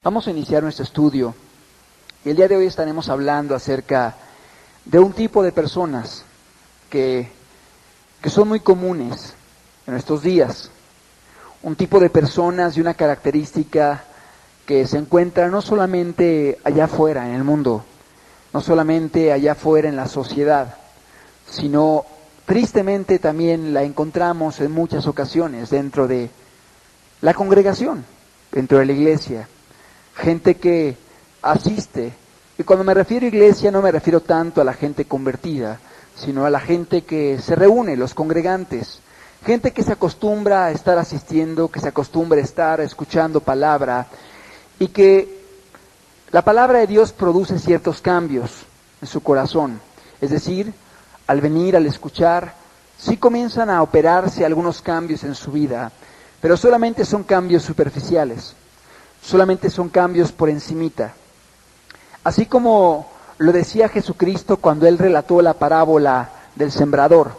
Vamos a iniciar nuestro estudio y el día de hoy estaremos hablando acerca de un tipo de personas que son muy comunes en nuestros días. Un tipo de personas y una característica que se encuentra no solamente allá afuera en el mundo, no solamente allá afuera en la sociedad, sino tristemente también la encontramos en muchas ocasiones dentro de la congregación, dentro de la iglesia. Gente que asiste, y cuando me refiero a iglesia no me refiero tanto a la gente convertida, sino a la gente que se reúne, los congregantes, gente que se acostumbra a estar asistiendo, que se acostumbra a estar escuchando palabra, y que la palabra de Dios produce ciertos cambios en su corazón. Es decir, al venir, al escuchar, sí comienzan a operarse algunos cambios en su vida, pero solamente son cambios superficiales, solamente son cambios por encimita. Así como lo decía Jesucristo cuando Él relató la parábola del sembrador.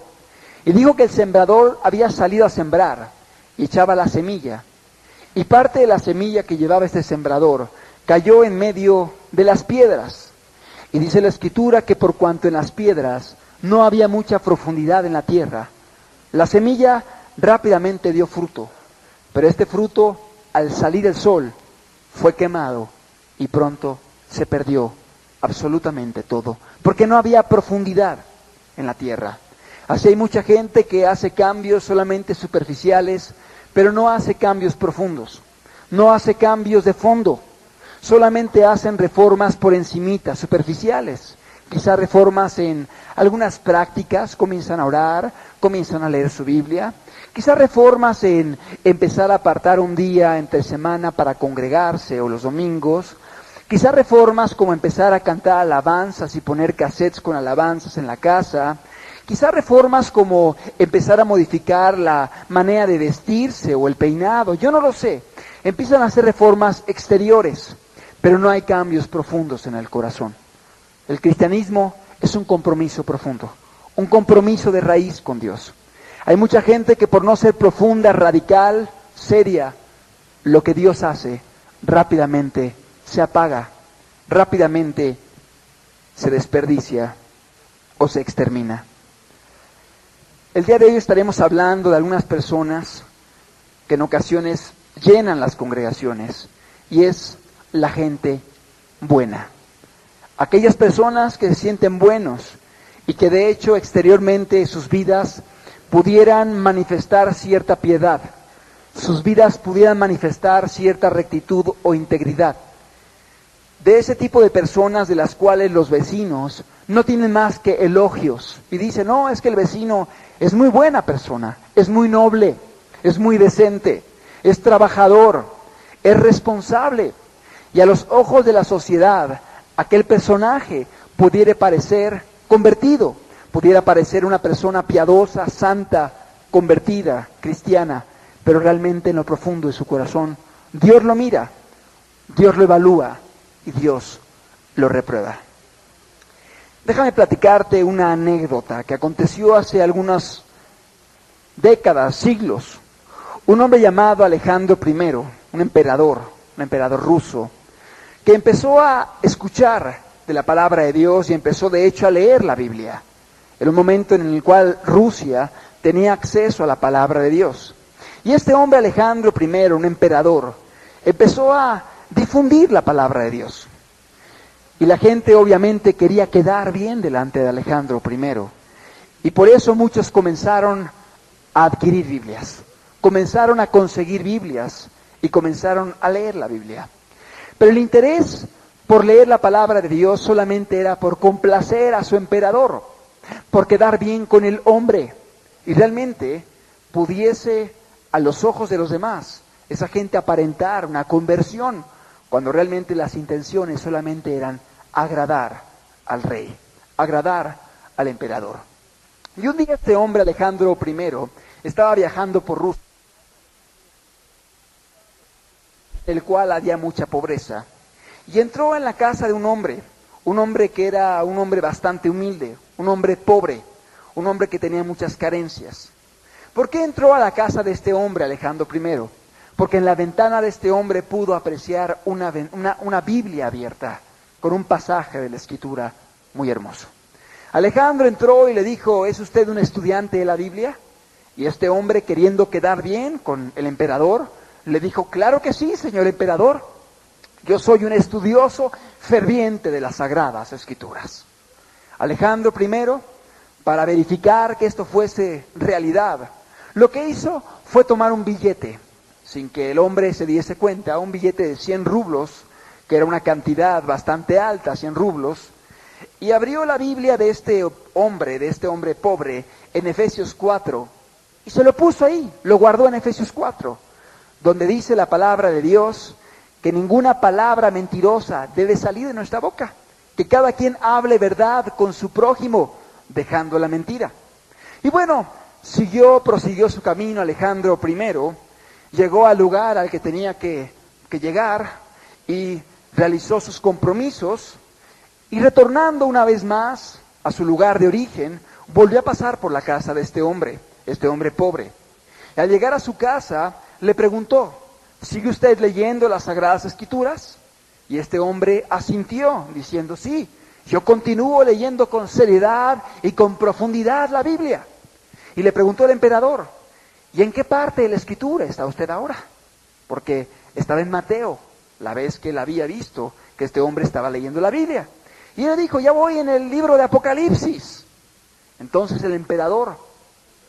Y dijo que el sembrador había salido a sembrar y echaba la semilla. Y parte de la semilla que llevaba este sembrador cayó en medio de las piedras. Y dice la Escritura que por cuanto en las piedras no había mucha profundidad en la tierra, la semilla rápidamente dio fruto. Pero este fruto, al salir el sol, fue quemado y pronto se perdió absolutamente todo, porque no había profundidad en la tierra. Así hay mucha gente que hace cambios solamente superficiales, pero no hace cambios profundos, no hace cambios de fondo, solamente hacen reformas por encimita, superficiales. Quizás reformas en algunas prácticas, comienzan a orar, comienzan a leer su Biblia. Quizás reformas en empezar a apartar un día entre semana para congregarse o los domingos. Quizás reformas como empezar a cantar alabanzas y poner cassettes con alabanzas en la casa. Quizás reformas como empezar a modificar la manera de vestirse o el peinado. Yo no lo sé. Empiezan a hacer reformas exteriores, pero no hay cambios profundos en el corazón. El cristianismo es un compromiso profundo, un compromiso de raíz con Dios. Hay mucha gente que por no ser profunda, radical, seria, lo que Dios hace rápidamente se apaga, rápidamente se desperdicia o se extermina. El día de hoy estaremos hablando de algunas personas que en ocasiones llenan las congregaciones y es la gente buena. Aquellas personas que se sienten buenos y que de hecho exteriormente sus vidas pudieran manifestar cierta piedad, sus vidas pudieran manifestar cierta rectitud o integridad. De ese tipo de personas de las cuales los vecinos no tienen más que elogios y dicen, no, es que el vecino es muy buena persona, es muy noble, es muy decente, es trabajador, es responsable. Y a los ojos de la sociedad, aquel personaje pudiera parecer convertido, pudiera parecer una persona piadosa, santa, convertida, cristiana, pero realmente en lo profundo de su corazón, Dios lo mira, Dios lo evalúa y Dios lo reprueba. Déjame platicarte una anécdota que aconteció hace algunas décadas, siglos. Un hombre llamado Alejandro I, un emperador ruso, que empezó a escuchar de la palabra de Dios y empezó de hecho a leer la Biblia. Era un momento en el cual Rusia tenía acceso a la palabra de Dios. Y este hombre Alejandro I, un emperador, empezó a difundir la palabra de Dios. Y la gente obviamente quería quedar bien delante de Alejandro I. Y por eso muchos comenzaron a adquirir Biblias, comenzaron a conseguir Biblias y comenzaron a leer la Biblia. Pero el interés por leer la palabra de Dios solamente era por complacer a su emperador, por quedar bien con el hombre. Y realmente pudiese a los ojos de los demás esa gente aparentar una conversión, cuando realmente las intenciones solamente eran agradar al rey, agradar al emperador. Y un día este hombre, Alejandro I, estaba viajando por Rusia, el cual había mucha pobreza, y entró en la casa de un hombre que era un hombre bastante humilde, un hombre pobre, un hombre que tenía muchas carencias. ¿Por qué entró a la casa de este hombre, Alejandro I? porque en la ventana de este hombre pudo apreciar una Biblia abierta con un pasaje de la Escritura muy hermoso. Alejandro entró y le dijo, ¿es usted un estudiante de la Biblia? Y este hombre, queriendo quedar bien con el emperador, le dijo, claro que sí, señor emperador, yo soy un estudioso ferviente de las Sagradas Escrituras. Alejandro I, para verificar que esto fuese realidad, lo que hizo fue tomar un billete, sin que el hombre se diese cuenta, un billete de 100 rublos, que era una cantidad bastante alta, 100 rublos, y abrió la Biblia de este hombre pobre, en Efesios 4, y se lo puso ahí, lo guardó en Efesios 4, donde dice la palabra de Dios que ninguna palabra mentirosa debe salir de nuestra boca, que cada quien hable verdad con su prójimo, dejando la mentira. Y bueno, prosiguió su camino Alejandro I, llegó al lugar al que tenía que llegar y realizó sus compromisos, y retornando una vez más a su lugar de origen, volvió a pasar por la casa de este hombre pobre. Y al llegar a su casa, le preguntó, ¿sigue usted leyendo las Sagradas Escrituras? Y este hombre asintió, diciendo, sí, yo continúo leyendo con seriedad y con profundidad la Biblia. Y le preguntó el emperador, ¿y en qué parte de la Escritura está usted ahora? Porque estaba en Mateo, la vez que él había visto que este hombre estaba leyendo la Biblia. Y él le dijo, ya voy en el libro de Apocalipsis. Entonces el emperador,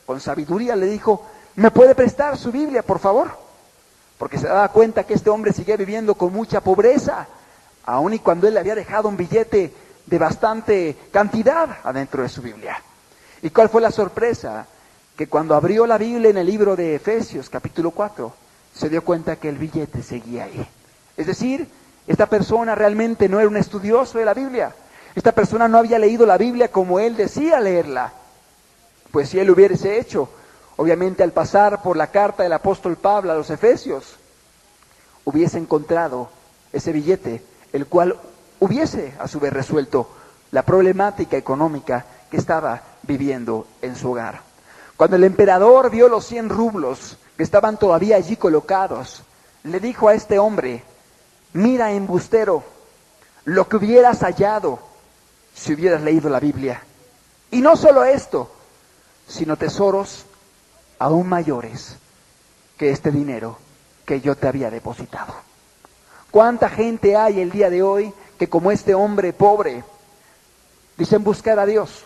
con sabiduría, le dijo, ¿me puede prestar su Biblia, por favor? Porque se daba cuenta que este hombre seguía viviendo con mucha pobreza, aun y cuando él le había dejado un billete de bastante cantidad adentro de su Biblia. ¿Y cuál fue la sorpresa? Que cuando abrió la Biblia en el libro de Efesios, capítulo 4, se dio cuenta que el billete seguía ahí. Es decir, esta persona realmente no era un estudioso de la Biblia. Esta persona no había leído la Biblia como él decía leerla. Pues si él lo hubiese hecho, obviamente al pasar por la carta del apóstol Pablo a los Efesios, hubiese encontrado ese billete, el cual hubiese a su vez resuelto la problemática económica que estaba viviendo en su hogar. Cuando el emperador vio los 100 rublos que estaban todavía allí colocados, le dijo a este hombre, mira embustero, lo que hubieras hallado si hubieras leído la Biblia. Y no solo esto, sino tesoros aún mayores que este dinero que yo te había depositado. ¿Cuánta gente hay el día de hoy que como este hombre pobre dicen buscar a Dios?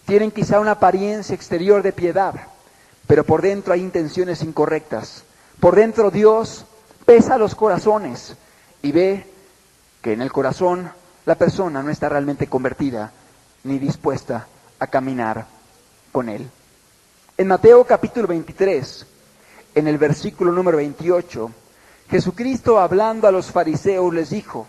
Tienen quizá una apariencia exterior de piedad, pero por dentro hay intenciones incorrectas. Por dentro Dios pesa los corazones y ve que en el corazón la persona no está realmente convertida ni dispuesta a caminar con Él. En Mateo capítulo 23, en el versículo número 28, Jesucristo hablando a los fariseos les dijo,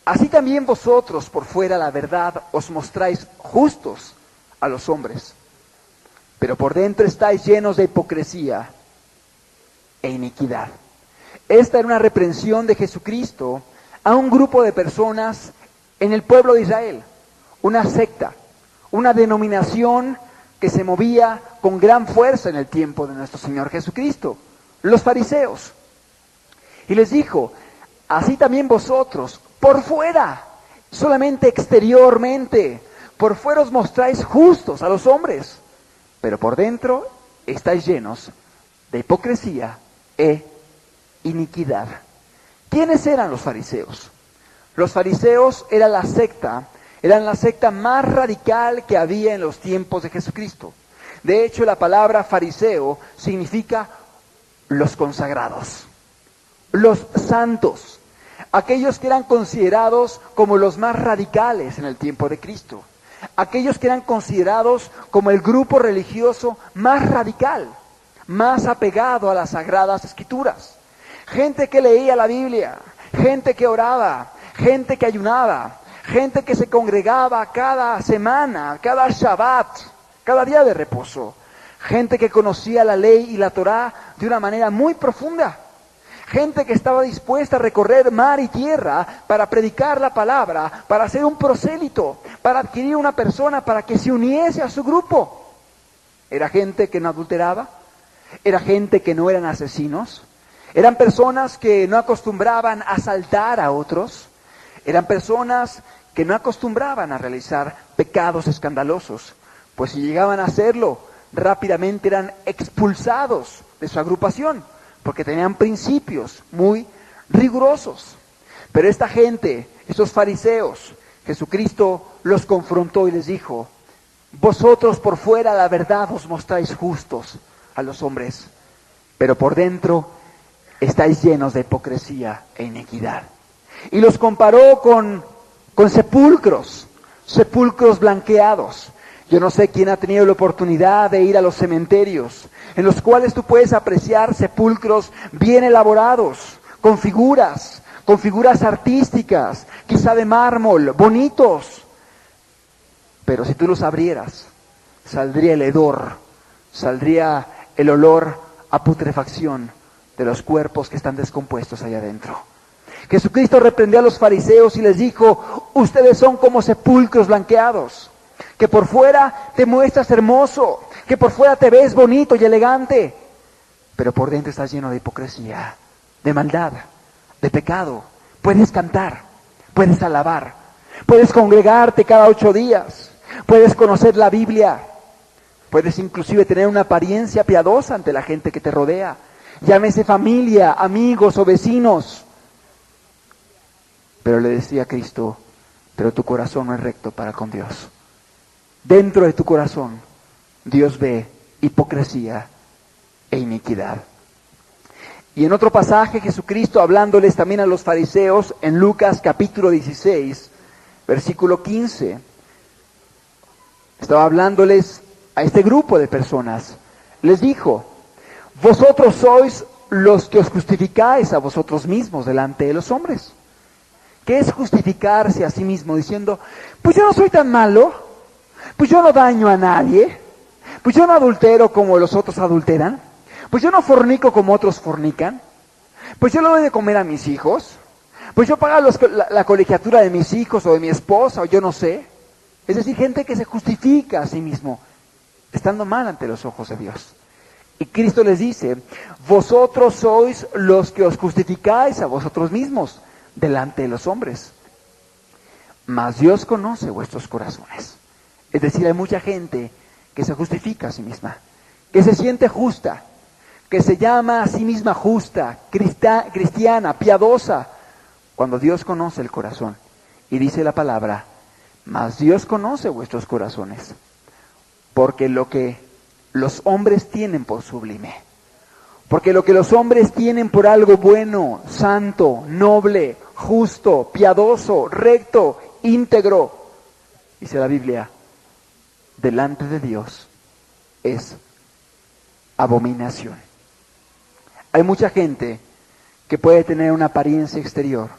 así también vosotros por fuera la verdad os mostráis justos a los hombres, pero por dentro estáis llenos de hipocresía e iniquidad. Esta era una reprensión de Jesucristo a un grupo de personas en el pueblo de Israel, una secta, una denominación que se movía con gran fuerza en el tiempo de nuestro Señor Jesucristo, los fariseos. Y les dijo, así también vosotros, por fuera, solamente exteriormente, por fuera os mostráis justos a los hombres, pero por dentro estáis llenos de hipocresía e iniquidad. ¿Quiénes eran los fariseos? Los fariseos eran la secta más radical que había en los tiempos de Jesucristo. De hecho, la palabra fariseo significa los consagrados, los santos, aquellos que eran considerados como los más radicales en el tiempo de Cristo, aquellos que eran considerados como el grupo religioso más radical, más apegado a las Sagradas Escrituras. Gente que leía la Biblia, gente que oraba, gente que ayunaba, gente que se congregaba cada semana, cada Shabbat, cada día de reposo. Gente que conocía la ley y la Torá de una manera muy profunda. Gente que estaba dispuesta a recorrer mar y tierra para predicar la palabra, para ser un prosélito, para adquirir una persona para que se uniese a su grupo. Era gente que no adulteraba, Era gente que no eran asesinos. Eran personas que no acostumbraban a asaltar a otros. Eran personas que no acostumbraban a realizar pecados escandalosos. Pues si llegaban a hacerlo, rápidamente eran expulsados de su agrupación, porque tenían principios muy rigurosos. Pero esta gente, estos fariseos, Jesucristo los confrontó y les dijo: vosotros por fuera la verdad os mostráis justos a los hombres, pero por dentro estáis llenos de hipocresía e iniquidad. Y los comparó con sepulcros blanqueados. Yo no sé quién ha tenido la oportunidad de ir a los cementerios, en los cuales tú puedes apreciar sepulcros bien elaborados, con figuras artísticas, quizá de mármol, bonitos. Pero si tú los abrieras, saldría el hedor, saldría el olor a putrefacción de los cuerpos que están descompuestos allá adentro. Jesucristo reprendió a los fariseos y les dijo: ustedes son como sepulcros blanqueados, que por fuera te muestras hermoso, que por fuera te ves bonito y elegante, pero por dentro estás lleno de hipocresía, de maldad, de pecado. Puedes cantar, puedes alabar, puedes congregarte cada 8 días, puedes conocer la Biblia, puedes inclusive tener una apariencia piadosa ante la gente que te rodea, llámese familia, amigos o vecinos. Pero le decía Cristo: pero tu corazón no es recto para con Dios. Dentro de tu corazón, Dios ve hipocresía e iniquidad. Y en otro pasaje, Jesucristo hablándoles también a los fariseos, en Lucas capítulo 16, versículo 15, estaba hablándoles a este grupo de personas. Les dijo: vosotros sois los que os justificáis a vosotros mismos delante de los hombres. ¿Qué es justificarse a sí mismo? Diciendo: pues yo no soy tan malo, pues yo no daño a nadie, pues yo no adultero como los otros adulteran, pues yo no fornico como otros fornican, pues yo le doy de comer a mis hijos, pues yo pago la colegiatura de mis hijos o de mi esposa, o yo no sé. Es decir, gente que se justifica a sí mismo, estando mal ante los ojos de Dios. Y Cristo les dice: vosotros sois los que os justificáis a vosotros mismos delante de los hombres, mas Dios conoce vuestros corazones. Es decir, hay mucha gente que se justifica a sí misma, que se siente justa, que se llama a sí misma justa, cristiana, piadosa, cuando Dios conoce el corazón. Y dice la palabra: mas Dios conoce vuestros corazones, porque lo que los hombres tienen por sublime, porque lo que los hombres tienen por algo bueno, santo, noble, justo, piadoso, recto, íntegro, dice la Biblia, delante de Dios es abominación. Hay mucha gente que puede tener una apariencia exterior,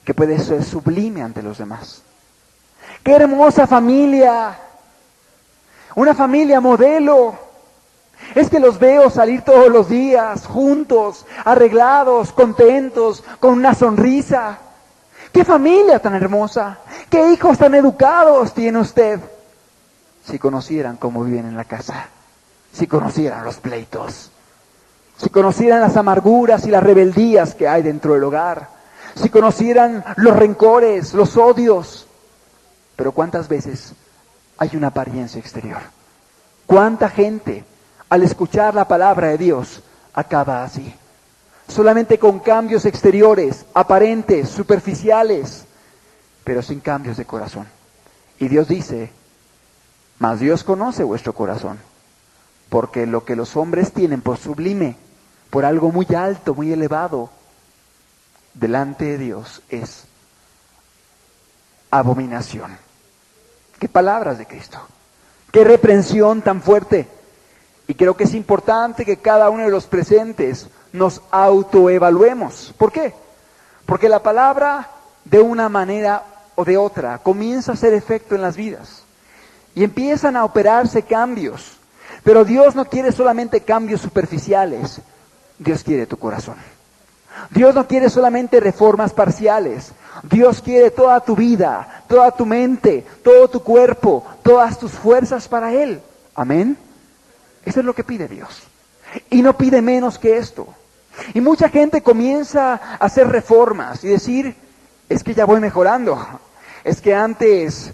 que puede ser sublime ante los demás. ¡Qué hermosa familia! Una familia modelo. Es que los veo salir todos los días, juntos, arreglados, contentos, con una sonrisa. ¡Qué familia tan hermosa! ¡Qué hijos tan educados tiene usted! Si conocieran cómo viven en la casa, si conocieran los pleitos, si conocieran las amarguras y las rebeldías que hay dentro del hogar, si conocieran los rencores, los odios. Pero ¿cuántas veces hay una apariencia exterior? ¿Cuánta gente al escuchar la palabra de Dios acaba así? Solamente con cambios exteriores, aparentes, superficiales, pero sin cambios de corazón. Y Dios dice: mas Dios conoce vuestro corazón, porque lo que los hombres tienen por sublime, por algo muy alto, muy elevado, delante de Dios es abominación. ¡Qué palabras de Cristo! ¡Qué reprensión tan fuerte! Y creo que es importante que cada uno de los presentes nos autoevaluemos. ¿Por qué? Porque la palabra, de una manera o de otra, comienza a hacer efecto en las vidas. Y empiezan a operarse cambios. Pero Dios no quiere solamente cambios superficiales. Dios quiere tu corazón. Dios no quiere solamente reformas parciales. Dios quiere toda tu vida, toda tu mente, todo tu cuerpo, todas tus fuerzas para Él. Amén. Eso es lo que pide Dios. y no pide menos que esto. Y mucha gente comienza a hacer reformas y decir, es que ya voy mejorando. Es que antes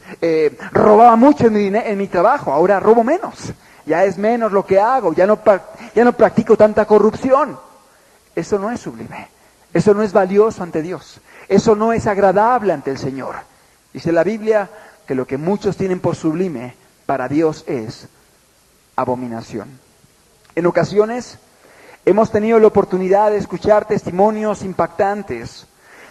robaba mucho en mi trabajo, ahora robo menos. Ya es menos lo que hago, ya no practico tanta corrupción. Eso no es sublime, eso no es valioso ante Dios, eso no es agradable ante el Señor. Dice la Biblia que lo que muchos tienen por sublime, para Dios es abominación. En ocasiones hemos tenido la oportunidad de escuchar testimonios impactantes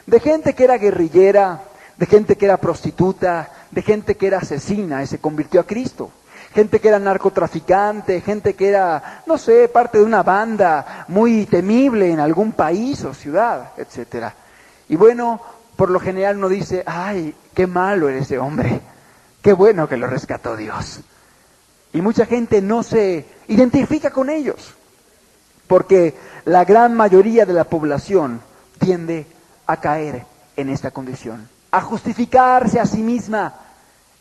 de gente que era guerrillera, de gente que era prostituta, de gente que era asesina y se convirtió a Cristo. Gente que era narcotraficante, gente que era, no sé, parte de una banda muy temible en algún país o ciudad, etcétera. Y bueno, por lo general uno dice, ay, qué malo era ese hombre, qué bueno que lo rescató Dios. Y mucha gente no se identifica con ellos, porque la gran mayoría de la población tiende a caer en esta condición, a justificarse a sí misma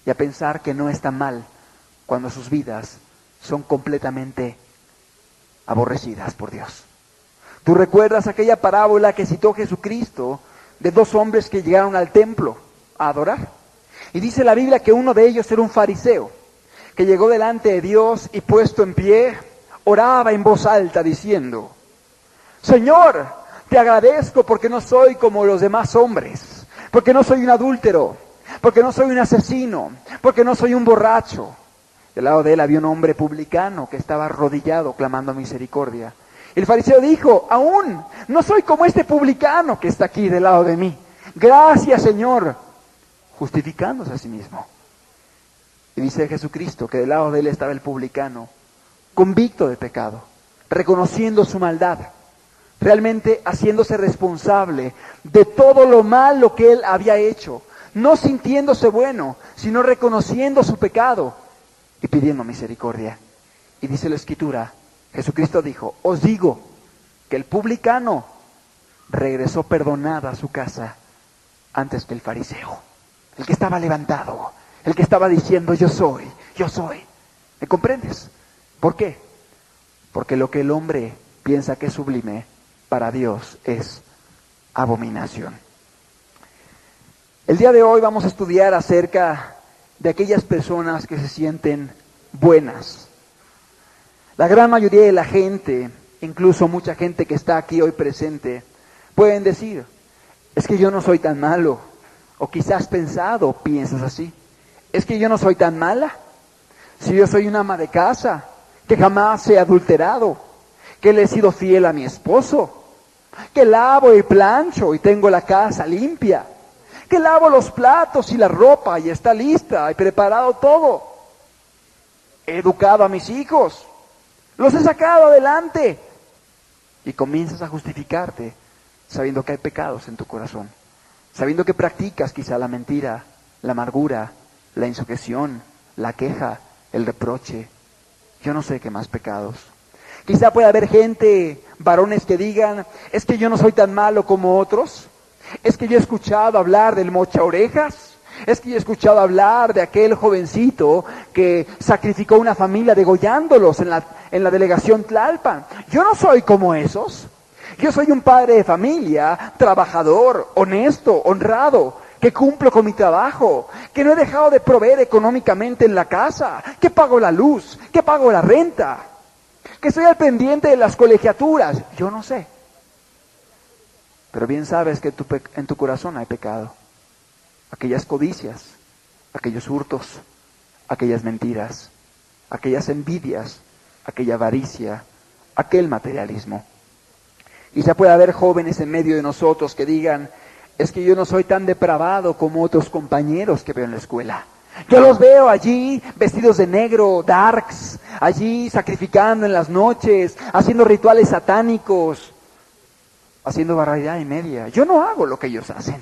y a pensar que no está mal cuando sus vidas son completamente aborrecidas por Dios. ¿Tú recuerdas aquella parábola que citó Jesucristo de dos hombres que llegaron al templo a adorar? Y dice la Biblia que uno de ellos era un fariseo, que llegó delante de Dios y puesto en pie, oraba en voz alta diciendo, Señor, te agradezco porque no soy como los demás hombres, porque no soy un adúltero, porque no soy un asesino, porque no soy un borracho. Del lado de él había un hombre publicano que estaba arrodillado clamando misericordia. El fariseo dijo, aún no soy como este publicano que está aquí del lado de mí. Gracias, Señor, justificándose a sí mismo. Y dice Jesucristo que del lado de él estaba el publicano, convicto de pecado, reconociendo su maldad, realmente haciéndose responsable de todo lo malo que él había hecho, no sintiéndose bueno, sino reconociendo su pecado y pidiendo misericordia. Y dice la Escritura, Jesucristo dijo, os digo que el publicano regresó perdonado a su casa antes que el fariseo, el que estaba levantado, el que estaba diciendo yo soy. ¿Me comprendes? ¿Por qué? Porque lo que el hombre piensa que es sublime, para Dios es abominación. El día de hoy vamos a estudiar acerca de aquellas personas que se sienten buenas. La gran mayoría de la gente, incluso mucha gente que está aquí hoy presente, pueden decir, es que yo no soy tan malo, o quizás piensas así, es que yo no soy tan mala, si yo soy una ama de casa, que jamás he adulterado, que le he sido fiel a mi esposo, que lavo y plancho y tengo la casa limpia, que lavo los platos y la ropa y está lista y preparado todo. He educado a mis hijos, los he sacado adelante. Y comienzas a justificarte sabiendo que hay pecados en tu corazón, sabiendo que practicas quizá la mentira, la amargura, la insujeción, la queja, el reproche, yo no sé qué más pecados. Quizá pueda haber gente, varones que digan, es que yo no soy tan malo como otros, es que yo he escuchado hablar del mocha orejas, es que yo he escuchado hablar de aquel jovencito que sacrificó una familia degollándolos en la delegación Tlalpan. Yo no soy como esos, yo soy un padre de familia, trabajador, honesto, honrado, que cumplo con mi trabajo, que no he dejado de proveer económicamente en la casa, que pago la luz, que pago la renta, que estoy al pendiente de las colegiaturas, yo no sé. Pero bien sabes que en tu corazón hay pecado. Aquellas codicias, aquellos hurtos, aquellas mentiras, aquellas envidias, aquella avaricia, aquel materialismo. Quizá pueda haber jóvenes en medio de nosotros que digan, es que yo no soy tan depravado como otros compañeros que veo en la escuela. Yo los veo allí vestidos de negro, darks, allí sacrificando en las noches, haciendo rituales satánicos, haciendo barbaridad y media. Yo no hago lo que ellos hacen.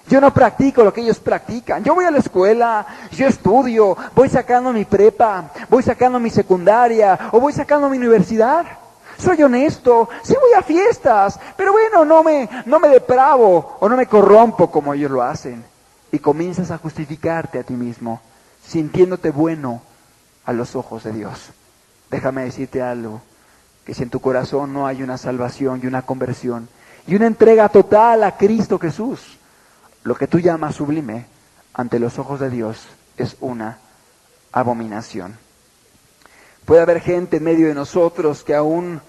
Yo no practico lo que ellos practican. Yo voy a la escuela, yo estudio, voy sacando mi prepa, voy sacando mi secundaria o voy sacando mi universidad. Soy honesto, sí voy a fiestas, pero bueno, no me depravo o no me corrompo como ellos lo hacen. Y comienzas a justificarte a ti mismo, sintiéndote bueno a los ojos de Dios. Déjame decirte algo, que si en tu corazón no hay una salvación y una conversión y una entrega total a Cristo Jesús, lo que tú llamas sublime ante los ojos de Dios es una abominación. Puede haber gente en medio de nosotros que aún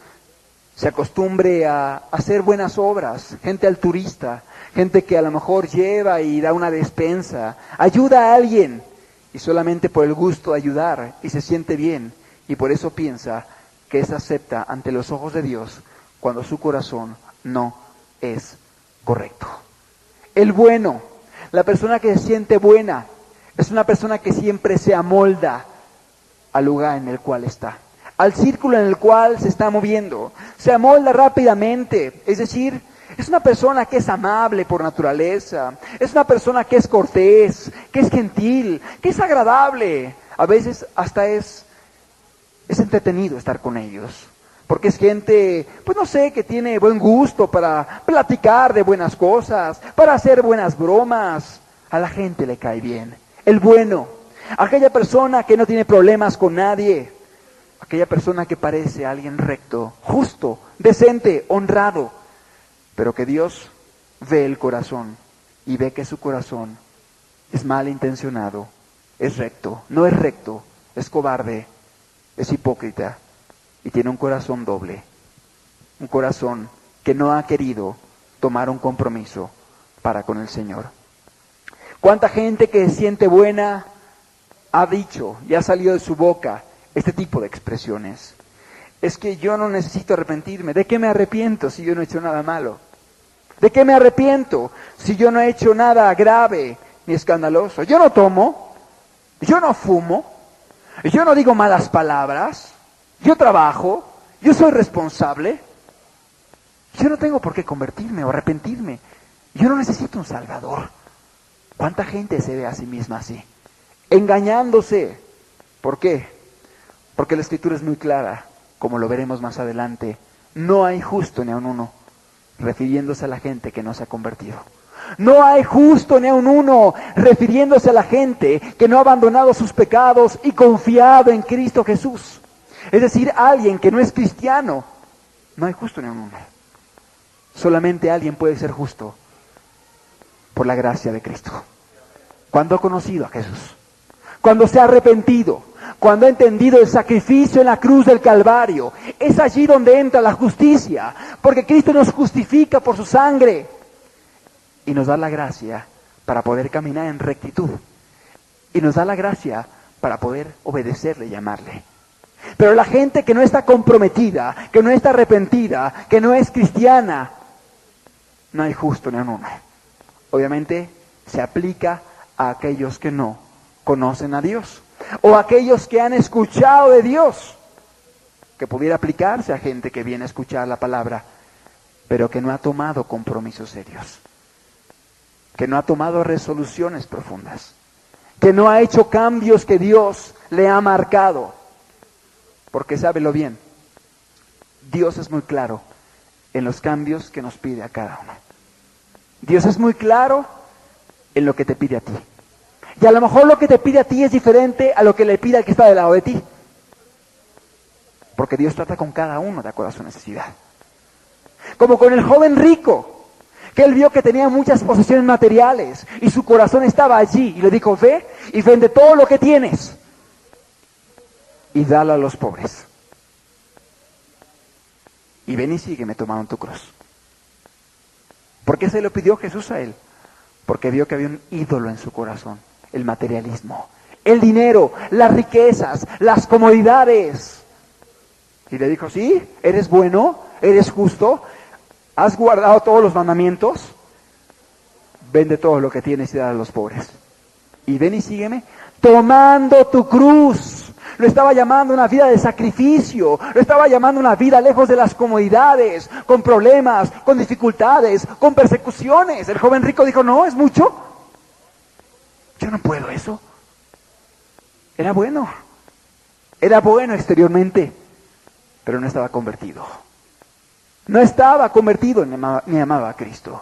se acostumbre a hacer buenas obras, gente altruista, gente que a lo mejor lleva y da una despensa, ayuda a alguien y solamente por el gusto de ayudar y se siente bien y por eso piensa que es acepta ante los ojos de Dios cuando su corazón no es correcto. El bueno, la persona que se siente buena, es una persona que siempre se amolda al lugar en el cual está, al círculo en el cual se está moviendo, se amolda rápidamente, es decir, es una persona que es amable por naturaleza, es una persona que es cortés, que es gentil, que es agradable, a veces hasta es entretenido estar con ellos, porque es gente, pues no sé, que tiene buen gusto para platicar de buenas cosas, para hacer buenas bromas, a la gente le cae bien, el bueno, aquella persona que no tiene problemas con nadie, aquella persona que parece alguien recto, justo, decente, honrado, pero que Dios ve el corazón y ve que su corazón es malintencionado, es recto, no es recto, es cobarde, es hipócrita y tiene un corazón doble, un corazón que no ha querido tomar un compromiso para con el Señor. ¿Cuánta gente que se siente buena ha dicho y ha salido de su boca este tipo de expresiones? Es que yo no necesito arrepentirme. ¿De qué me arrepiento si yo no he hecho nada malo? ¿De qué me arrepiento si yo no he hecho nada grave ni escandaloso? Yo no tomo, yo no fumo, yo no digo malas palabras, yo trabajo, yo soy responsable. Yo no tengo por qué convertirme o arrepentirme. Yo no necesito un salvador. ¿Cuánta gente se ve a sí misma así? Engañándose. ¿Por qué? Porque la Escritura es muy clara, como lo veremos más adelante. No hay justo ni aun uno, refiriéndose a la gente que no se ha convertido. No hay justo ni aun uno, refiriéndose a la gente que no ha abandonado sus pecados y confiado en Cristo Jesús. Es decir, alguien que no es cristiano, no hay justo ni aun uno. Solamente alguien puede ser justo por la gracia de Cristo. Cuando ha conocido a Jesús, cuando se ha arrepentido, cuando ha entendido el sacrificio en la cruz del Calvario, es allí donde entra la justicia, porque Cristo nos justifica por su sangre y nos da la gracia para poder caminar en rectitud y nos da la gracia para poder obedecerle y amarle. Pero la gente que no está comprometida, que no está arrepentida, que no es cristiana, no hay justo ni uno. Obviamente se aplica a aquellos que no conocen a Dios, o a aquellos que han escuchado de Dios, que pudiera aplicarse a gente que viene a escuchar la palabra, pero que no ha tomado compromisos serios, que no ha tomado resoluciones profundas, que no ha hecho cambios que Dios le ha marcado, porque sábelo bien, Dios es muy claro en los cambios que nos pide a cada uno. Dios es muy claro en lo que te pide a ti. Y a lo mejor lo que te pide a ti es diferente a lo que le pide al que está del lado de ti. Porque Dios trata con cada uno de acuerdo a su necesidad. Como con el joven rico, que él vio que tenía muchas posesiones materiales y su corazón estaba allí. Y le dijo, ve y vende todo lo que tienes y dalo a los pobres. Y ven y sígueme tomando tu cruz. ¿Por qué se lo pidió Jesús a él? Porque vio que había un ídolo en su corazón, el materialismo, el dinero, las riquezas, las comodidades. Y le dijo, sí, eres bueno, eres justo, has guardado todos los mandamientos, vende todo lo que tienes y dale a los pobres. Y ven y sígueme tomando tu cruz. Lo estaba llamando una vida de sacrificio, lo estaba llamando una vida lejos de las comodidades, con problemas, con dificultades, con persecuciones. El joven rico dijo, no, es mucho. Yo no puedo eso. Era bueno exteriormente, pero no estaba convertido. No estaba convertido, ni amaba a Cristo,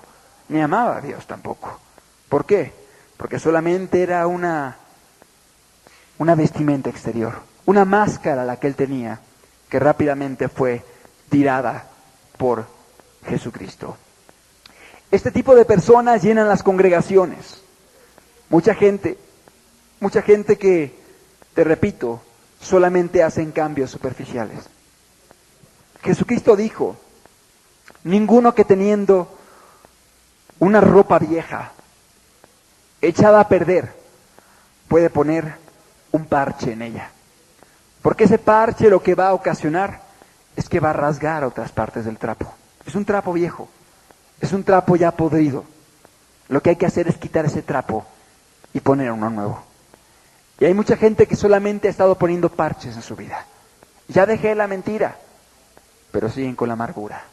ni amaba a Dios tampoco. ¿Por qué? Porque solamente era una vestimenta exterior, una máscara la que él tenía, que rápidamente fue tirada por Jesucristo. Este tipo de personas llenan las congregaciones. Mucha gente que, te repito, solamente hacen cambios superficiales. Jesucristo dijo, ninguno que teniendo una ropa vieja, echada a perder, puede poner un parche en ella. Porque ese parche lo que va a ocasionar es que va a rasgar otras partes del trapo. Es un trapo viejo, es un trapo ya podrido. Lo que hay que hacer es quitar ese trapo y poner uno nuevo. Y hay mucha gente que solamente ha estado poniendo parches en su vida. Ya dejé la mentira, pero siguen con la amargura.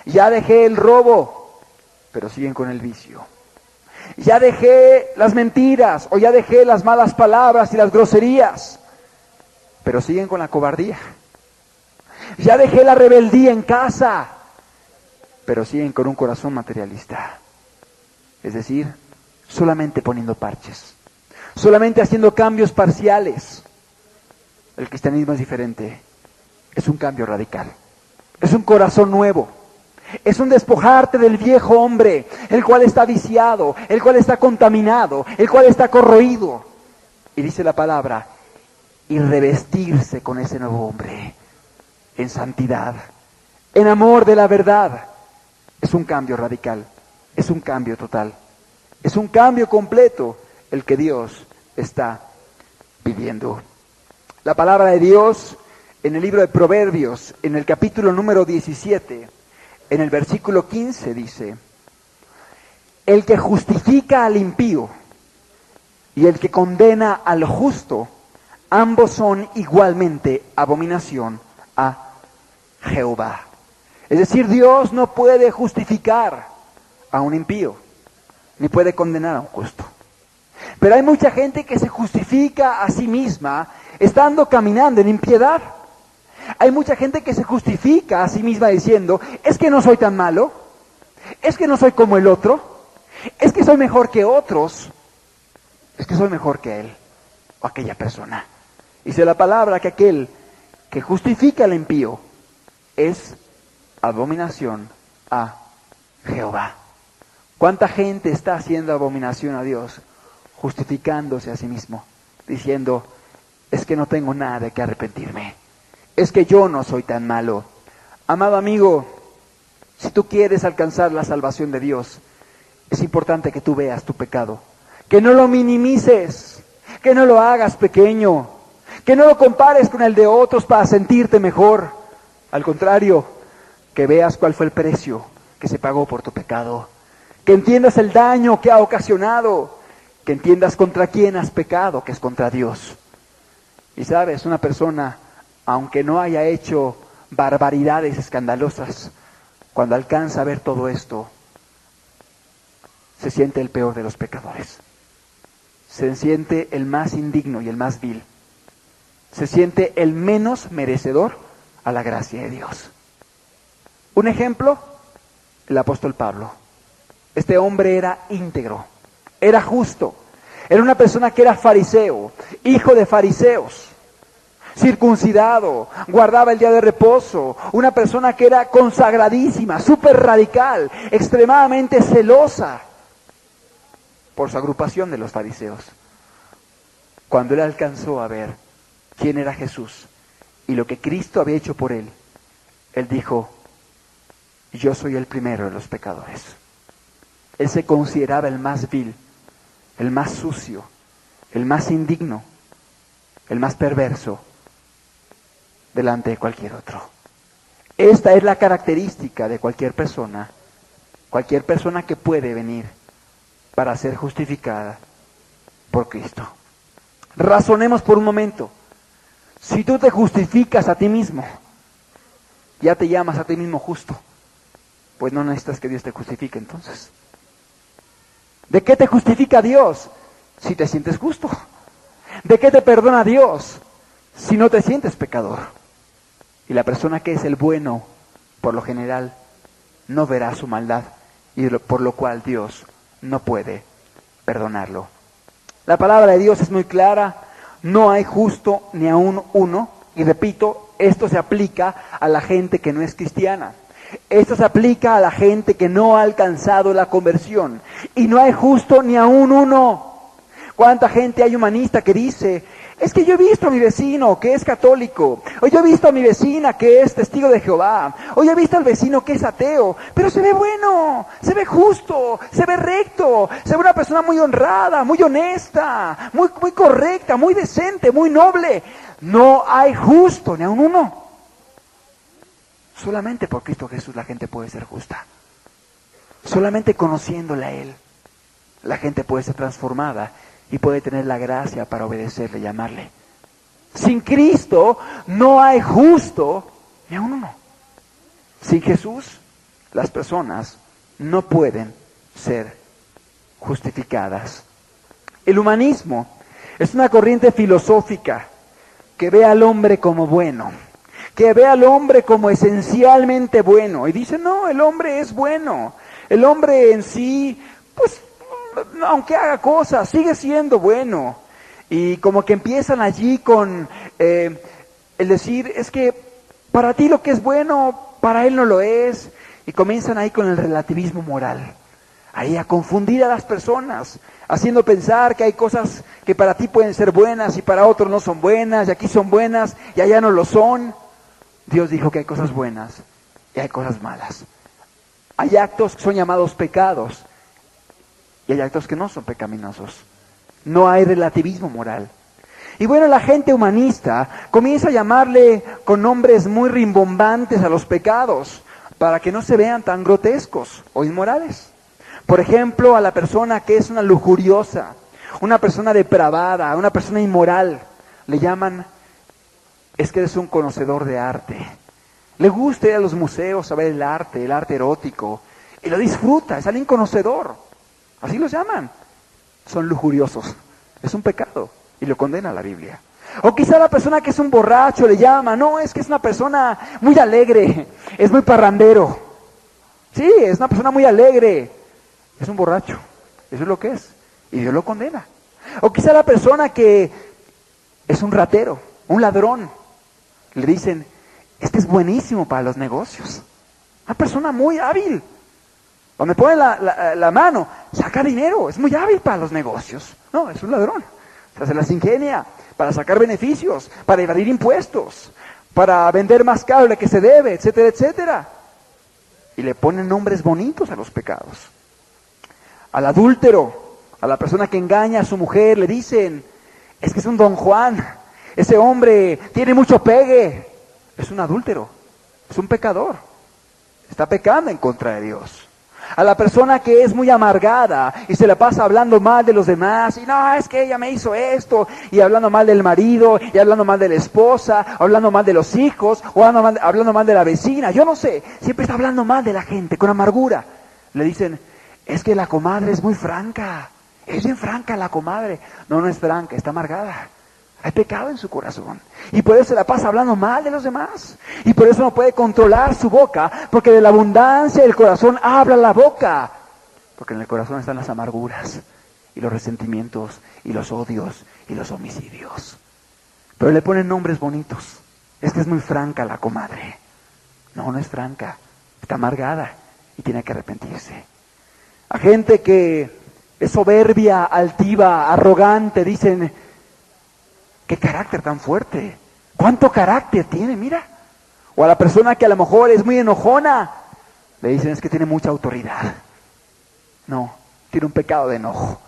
Ya dejé el robo, pero siguen con el vicio. Ya dejé las mentiras o ya dejé las malas palabras y las groserías, pero siguen con la cobardía. Ya dejé la rebeldía en casa, pero siguen con un corazón materialista. Es decir, solamente poniendo parches, solamente haciendo cambios parciales. El cristianismo es diferente, es un cambio radical, es un corazón nuevo, es un despojarte del viejo hombre, el cual está viciado, el cual está contaminado, el cual está corroído. Y dice la palabra, y revestirse con ese nuevo hombre, en santidad, en amor de la verdad. Es un cambio radical, es un cambio total, es un cambio completo el que Dios está pidiendo. La palabra de Dios en el libro de Proverbios, en el capítulo número 17, en el versículo 15 dice, el que justifica al impío y el que condena al justo, ambos son igualmente abominación a Jehová. Es decir, Dios no puede justificar a un impío, ni puede condenar a un justo. Pero hay mucha gente que se justifica a sí misma estando caminando en impiedad. Hay mucha gente que se justifica a sí misma diciendo, es que no soy tan malo, es que no soy como el otro, es que soy mejor que otros, es que soy mejor que él o aquella persona. Dice la palabra que aquel que justifica al impío es abominación a Jehová. ¿Cuánta gente está haciendo abominación a Dios, justificándose a sí mismo, diciendo, es que no tengo nada de qué arrepentirme, es que yo no soy tan malo? Amado amigo, si tú quieres alcanzar la salvación de Dios, es importante que tú veas tu pecado, que no lo minimices, que no lo hagas pequeño, que no lo compares con el de otros para sentirte mejor. Al contrario, que veas cuál fue el precio que se pagó por tu pecado, que entiendas el daño que ha ocasionado, que entiendas contra quién has pecado, que es contra Dios. Y sabes, una persona, aunque no haya hecho barbaridades escandalosas, cuando alcanza a ver todo esto, se siente el peor de los pecadores. Se siente el más indigno y el más vil. Se siente el menos merecedor a la gracia de Dios. Un ejemplo, el apóstol Pablo. Este hombre era íntegro, era justo, era una persona que era fariseo, hijo de fariseos, circuncidado, guardaba el día de reposo, una persona que era consagradísima, súper radical, extremadamente celosa por su agrupación de los fariseos. Cuando él alcanzó a ver quién era Jesús y lo que Cristo había hecho por él, él dijo, yo soy el primero de los pecadores. Él se consideraba el más vil, el más sucio, el más indigno, el más perverso delante de cualquier otro. Esta es la característica de cualquier persona que puede venir para ser justificada por Cristo. Razonemos por un momento. Si tú te justificas a ti mismo, ya te llamas a ti mismo justo, pues no necesitas que Dios te justifique entonces. ¿De qué te justifica Dios? Si te sientes justo. ¿De qué te perdona Dios? Si no te sientes pecador. Y la persona que es el bueno, por lo general, no verá su maldad, y por lo cual Dios no puede perdonarlo. La palabra de Dios es muy clara, no hay justo ni aún uno, y repito, esto se aplica a la gente que no es cristiana. Esto se aplica a la gente que no ha alcanzado la conversión. Y no hay justo ni aún uno. ¿Cuánta gente hay humanista que dice, es que yo he visto a mi vecino que es católico, o yo he visto a mi vecina que es testigo de Jehová, o yo he visto al vecino que es ateo, pero se ve bueno, se ve justo, se ve recto, se ve una persona muy honrada, muy honesta, muy correcta, muy decente, muy noble? No hay justo ni aún uno. Solamente por Cristo Jesús la gente puede ser justa. Solamente conociéndole a Él, la gente puede ser transformada y puede tener la gracia para obedecerle y amarle. Sin Cristo no hay justo ni aún uno. Sin Jesús, las personas no pueden ser justificadas. El humanismo es una corriente filosófica que ve al hombre como bueno, que ve al hombre como esencialmente bueno, y dice, no, el hombre es bueno, el hombre en sí, pues, aunque haga cosas, sigue siendo bueno. Y como que empiezan allí con el decir, es que para ti lo que es bueno, para él no lo es, y comienzan ahí con el relativismo moral, ahí a confundir a las personas, haciendo pensar que hay cosas que para ti pueden ser buenas y para otros no son buenas, y aquí son buenas y allá no lo son. Dios dijo que hay cosas buenas y hay cosas malas. Hay actos que son llamados pecados y hay actos que no son pecaminosos. No hay relativismo moral. Y bueno, la gente humanista comienza a llamarle con nombres muy rimbombantes a los pecados para que no se vean tan grotescos o inmorales. Por ejemplo, a la persona que es una lujuriosa, una persona depravada, una persona inmoral, le llaman, es que eres un conocedor de arte. Le gusta ir a los museos a ver el arte erótico, y lo disfruta, es alguien conocedor. Así los llaman. Son lujuriosos. Es un pecado y lo condena la Biblia. O quizá la persona que es un borracho le llama, no, es que es una persona muy alegre, es muy parrandero. Sí, es una persona muy alegre, es un borracho. Eso es lo que es. Y Dios lo condena. O quizá la persona que es un ratero, un ladrón, le dicen, este es buenísimo para los negocios. Una persona muy hábil. Donde pone la mano, saca dinero, es muy hábil para los negocios. No, es un ladrón. O sea, se las ingenia para sacar beneficios, para evadir impuestos, para vender más caro de lo que se debe, etcétera, etcétera. Y le ponen nombres bonitos a los pecados. Al adúltero, a la persona que engaña a su mujer, le dicen, es que es un Don Juan, ese hombre tiene mucho pegue. Es un adúltero, es un pecador, está pecando en contra de Dios. A la persona que es muy amargada y se la pasa hablando mal de los demás, y no, es que ella me hizo esto, y hablando mal del marido, y hablando mal de la esposa, hablando mal de los hijos, o hablando mal de la vecina, yo no sé, siempre está hablando mal de la gente, con amargura. Le dicen, es que la comadre es muy franca, es bien franca la comadre. No, no es franca, está amargada. Hay pecado en su corazón. Y por eso se la pasa hablando mal de los demás. Y por eso no puede controlar su boca, porque de la abundancia del corazón habla la boca. Porque en el corazón están las amarguras, y los resentimientos, y los odios, y los homicidios. Pero le ponen nombres bonitos. Es que es muy franca la comadre. No, no es franca. Está amargada y tiene que arrepentirse. A gente que es soberbia, altiva, arrogante, dicen, ¡qué carácter tan fuerte! ¿Cuánto carácter tiene? Mira. O a la persona que a lo mejor es muy enojona, le dicen es que tiene mucha autoridad. No, tiene un pecado de enojo,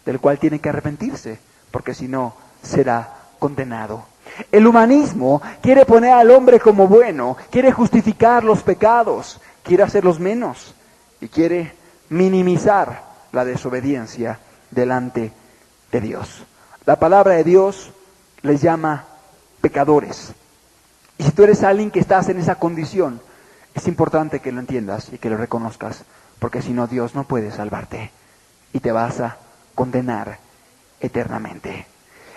del cual tiene que arrepentirse, porque si no, será condenado. El humanismo quiere poner al hombre como bueno, quiere justificar los pecados, quiere hacerlos menos, y quiere minimizar la desobediencia delante de Dios. La palabra de Dios les llama pecadores. Y si tú eres alguien que estás en esa condición, es importante que lo entiendas y que lo reconozcas, porque si no, Dios no puede salvarte y te vas a condenar eternamente.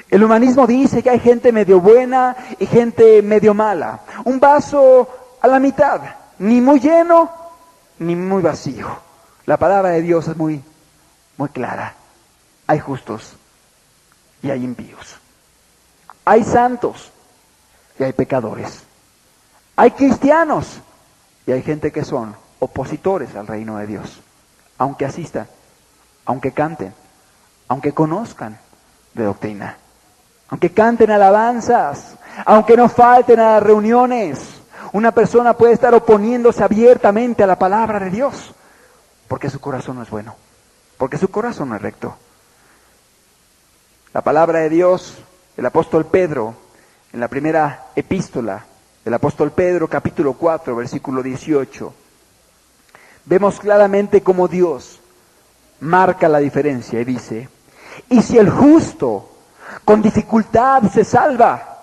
El humanismo dice que hay gente medio buena y gente medio mala. Un vaso a la mitad, ni muy lleno ni muy vacío. La palabra de Dios es muy clara. Hay justos y hay impíos. Hay santos y hay pecadores. Hay cristianos y hay gente que son opositores al reino de Dios, aunque asistan, aunque canten, aunque conozcan de doctrina, aunque canten alabanzas, aunque no falten a las reuniones. Una persona puede estar oponiéndose abiertamente a la palabra de Dios, porque su corazón no es bueno, porque su corazón no es recto. La palabra de Dios, el apóstol Pedro, en la primera epístola del apóstol Pedro, capítulo 4, versículo 18, vemos claramente cómo Dios marca la diferencia y dice: y si el justo con dificultad se salva,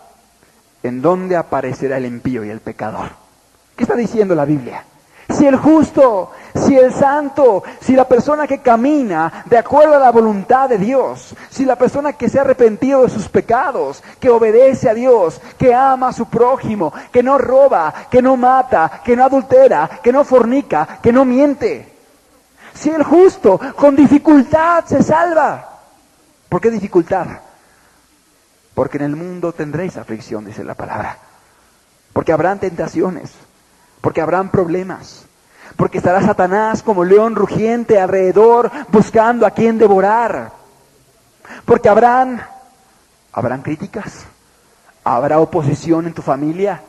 ¿en dónde aparecerá el impío y el pecador? ¿Qué está diciendo la Biblia? Si el justo, si el santo, si la persona que camina de acuerdo a la voluntad de Dios, si la persona que se ha arrepentido de sus pecados, que obedece a Dios, que ama a su prójimo, que no roba, que no mata, que no adultera, que no fornica, que no miente. Si el justo con dificultad se salva. ¿Por qué dificultad? Porque en el mundo tendréis aflicción, dice la palabra. Porque habrán tentaciones, porque habrán problemas, porque estará Satanás como león rugiente alrededor buscando a quien devorar. Porque habrán críticas, habrá oposición en tu familia,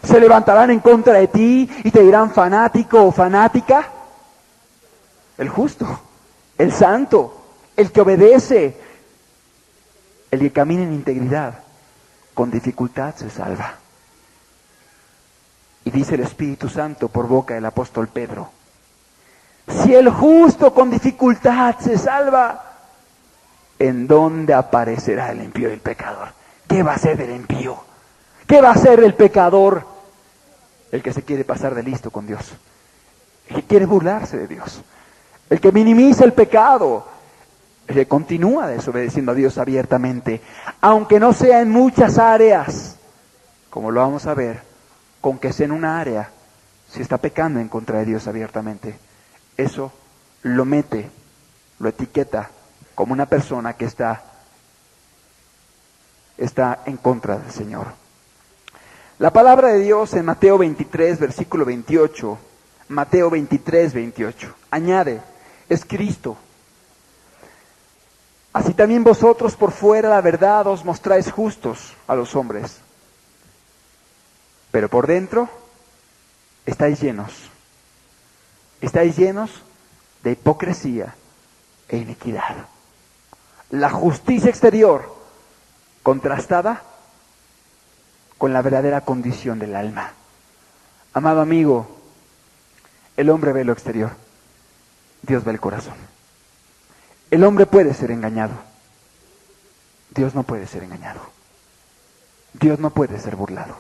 se levantarán en contra de ti y te dirán fanático o fanática. El justo, el santo, el que obedece, el que camina en integridad, con dificultad se salva. Y dice el Espíritu Santo por boca del apóstol Pedro: si el justo con dificultad se salva, ¿en dónde aparecerá el impío y el pecador? ¿Qué va a ser del impío? ¿Qué va a ser del pecador? El que se quiere pasar de listo con Dios, el que quiere burlarse de Dios, el que minimiza el pecado, el que continúa desobedeciendo a Dios abiertamente, aunque no sea en muchas áreas, como lo vamos a ver, con que sea en una área, si está pecando en contra de Dios abiertamente, eso lo mete, lo etiqueta como una persona que está en contra del Señor. La palabra de Dios en Mateo 23, versículo 28, Mateo 23, 28, añade: es Cristo. Así también vosotros por fuera la verdad os mostráis justos a los hombres, pero por dentro estáis llenos de hipocresía e iniquidad. La justicia exterior contrastada con la verdadera condición del alma. Amado amigo, el hombre ve lo exterior, Dios ve el corazón. El hombre puede ser engañado, Dios no puede ser engañado. Dios no puede ser burlado.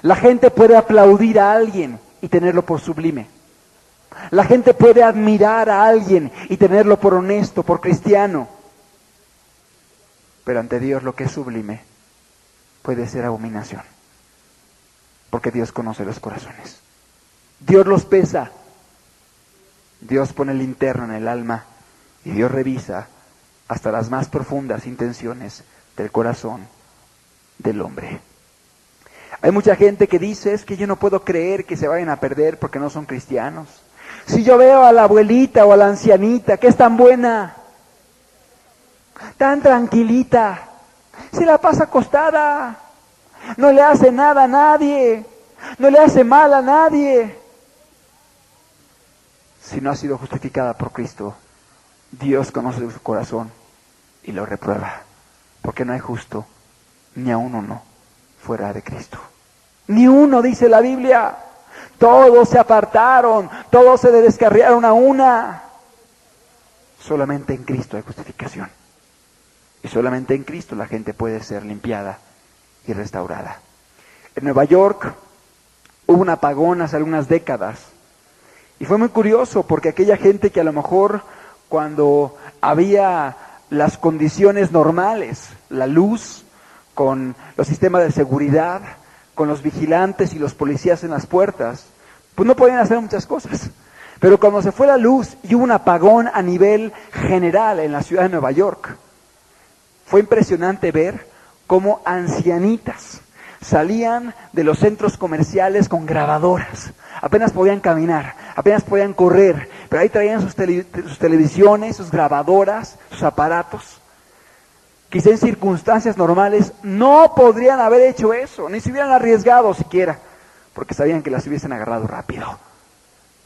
La gente puede aplaudir a alguien y tenerlo por sublime. La gente puede admirar a alguien y tenerlo por honesto, por cristiano. Pero ante Dios lo que es sublime puede ser abominación. Porque Dios conoce los corazones. Dios los pesa. Dios pone linterna en el alma y Dios revisa hasta las más profundas intenciones del corazón del hombre. Hay mucha gente que dice: es que yo no puedo creer que se vayan a perder porque no son cristianos. Si yo veo a la abuelita o a la ancianita que es tan buena, tan tranquilita, se la pasa acostada, no le hace nada a nadie, no le hace mal a nadie. Si no ha sido justificada por Cristo, Dios conoce su corazón y lo reprueba, porque no hay justo ni aun uno fuera de Cristo. Ni uno, dice la Biblia. Todos se apartaron, todos se descarriaron a una. Solamente en Cristo hay justificación. Y solamente en Cristo la gente puede ser limpiada y restaurada. En Nueva York hubo un apagón hace algunas décadas. Y fue muy curioso porque aquella gente que a lo mejor cuando había las condiciones normales, la luz, con los sistemas de seguridad, con los vigilantes y los policías en las puertas, pues no podían hacer muchas cosas. Pero cuando se fue la luz y hubo un apagón a nivel general en la ciudad de Nueva York, fue impresionante ver cómo ancianitas, Salían de los centros comerciales con grabadoras. Apenas podían caminar, apenas podían correr, pero ahí traían sus televisiones, sus grabadoras, sus aparatos. Quizá en circunstancias normales no podrían haber hecho eso, ni se hubieran arriesgado siquiera, porque sabían que las hubiesen agarrado rápido.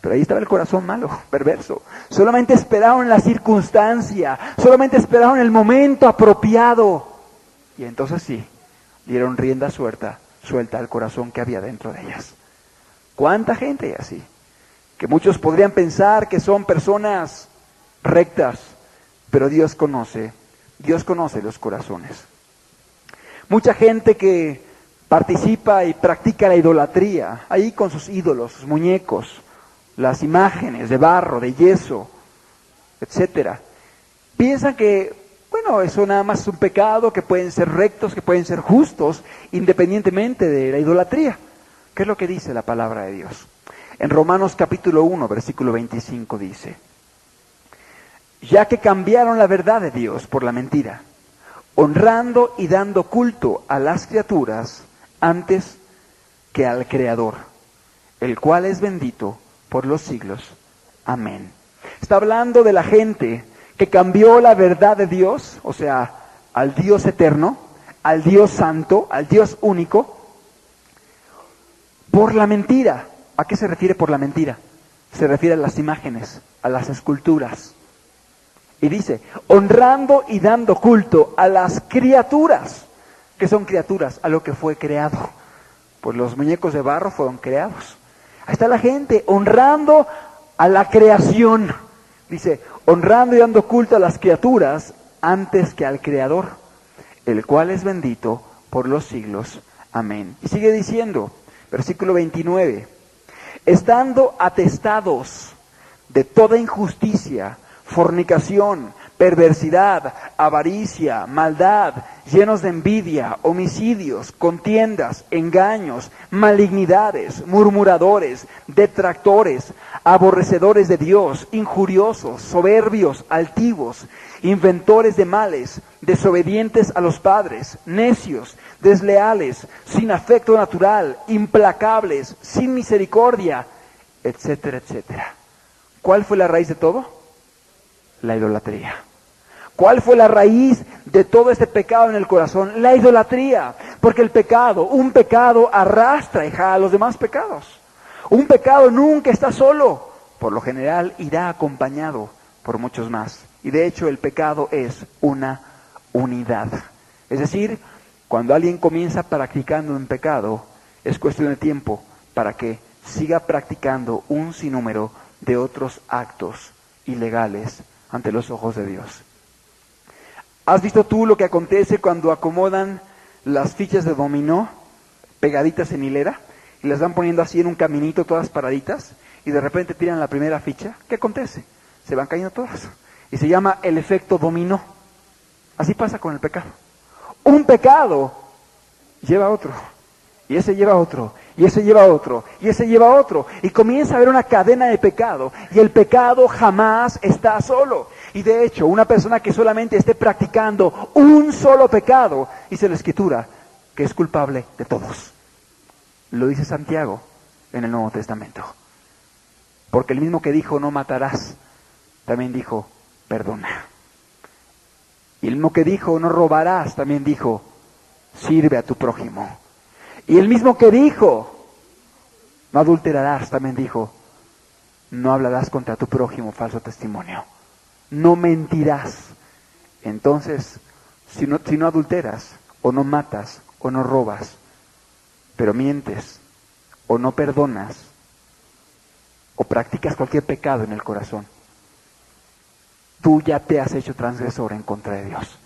Pero ahí estaba el corazón malo, perverso. Solamente esperaron la circunstancia, solamente esperaron el momento apropiado. Y entonces sí, dieron rienda suelta al corazón que había dentro de ellas. ¿Cuánta gente hay así? Que muchos podrían pensar que son personas rectas, pero Dios conoce los corazones. Mucha gente que participa y practica la idolatría, ahí con sus ídolos, sus muñecos, las imágenes de barro, de yeso, etcétera. Piensan que, bueno, eso nada más es un pecado, que pueden ser rectos, que pueden ser justos, independientemente de la idolatría. ¿Qué es lo que dice la palabra de Dios? En Romanos capítulo 1, versículo 25 dice: ya que cambiaron la verdad de Dios por la mentira, honrando y dando culto a las criaturas antes que al Creador, el cual es bendito por los siglos. Amén. Está hablando de la gente que cambió la verdad de Dios, o sea, al Dios eterno, al Dios santo, al Dios único, por la mentira. ¿A qué se refiere por la mentira? Se refiere a las imágenes, a las esculturas. Y dice, honrando y dando culto a las criaturas. ¿Qué son criaturas? A lo que fue creado. Pues los muñecos de barro fueron creados. Ahí está la gente, honrando a la creación. Dice, honrando y dando culto a las criaturas antes que al Creador, el cual es bendito por los siglos. Amén. Y sigue diciendo, versículo 29, estando atestados de toda injusticia, fornicación, perversidad, avaricia, maldad, llenos de envidia, homicidios, contiendas, engaños, malignidades, murmuradores, detractores, aborrecedores de Dios, injuriosos, soberbios, altivos, inventores de males, desobedientes a los padres, necios, desleales, sin afecto natural, implacables, sin misericordia, etcétera, etcétera. ¿Cuál fue la raíz de todo? La idolatría. ¿Cuál fue la raíz de todo este pecado en el corazón? La idolatría. Porque el pecado, un pecado arrastra y jala a los demás pecados. Un pecado nunca está solo. Por lo general irá acompañado por muchos más. Y de hecho el pecado es una unidad. Es decir, cuando alguien comienza practicando un pecado, es cuestión de tiempo para que siga practicando un sinnúmero de otros actos ilegales ante los ojos de Dios. ¿Has visto tú lo que acontece cuando acomodan las fichas de dominó pegaditas en hilera y las van poniendo así en un caminito todas paraditas y de repente tiran la primera ficha? ¿Qué acontece? Se van cayendo todas y se llama el efecto dominó. Así pasa con el pecado. Un pecado lleva a otro y ese lleva a otro y ese lleva a otro y ese lleva a otro y comienza a haber una cadena de pecado y el pecado jamás está solo. Y de hecho, una persona que solamente esté practicando un solo pecado, dice la Escritura, que es culpable de todos. Lo dice Santiago en el Nuevo Testamento. Porque el mismo que dijo no matarás, también dijo perdona. Y el mismo que dijo no robarás, también dijo sirve a tu prójimo. Y el mismo que dijo no adulterarás, también dijo no hablarás contra tu prójimo falso testimonio. No mentirás. Entonces, si no adulteras, o no matas, o no robas, pero mientes, o no perdonas, o practicas cualquier pecado en el corazón, tú ya te has hecho transgresor en contra de Dios,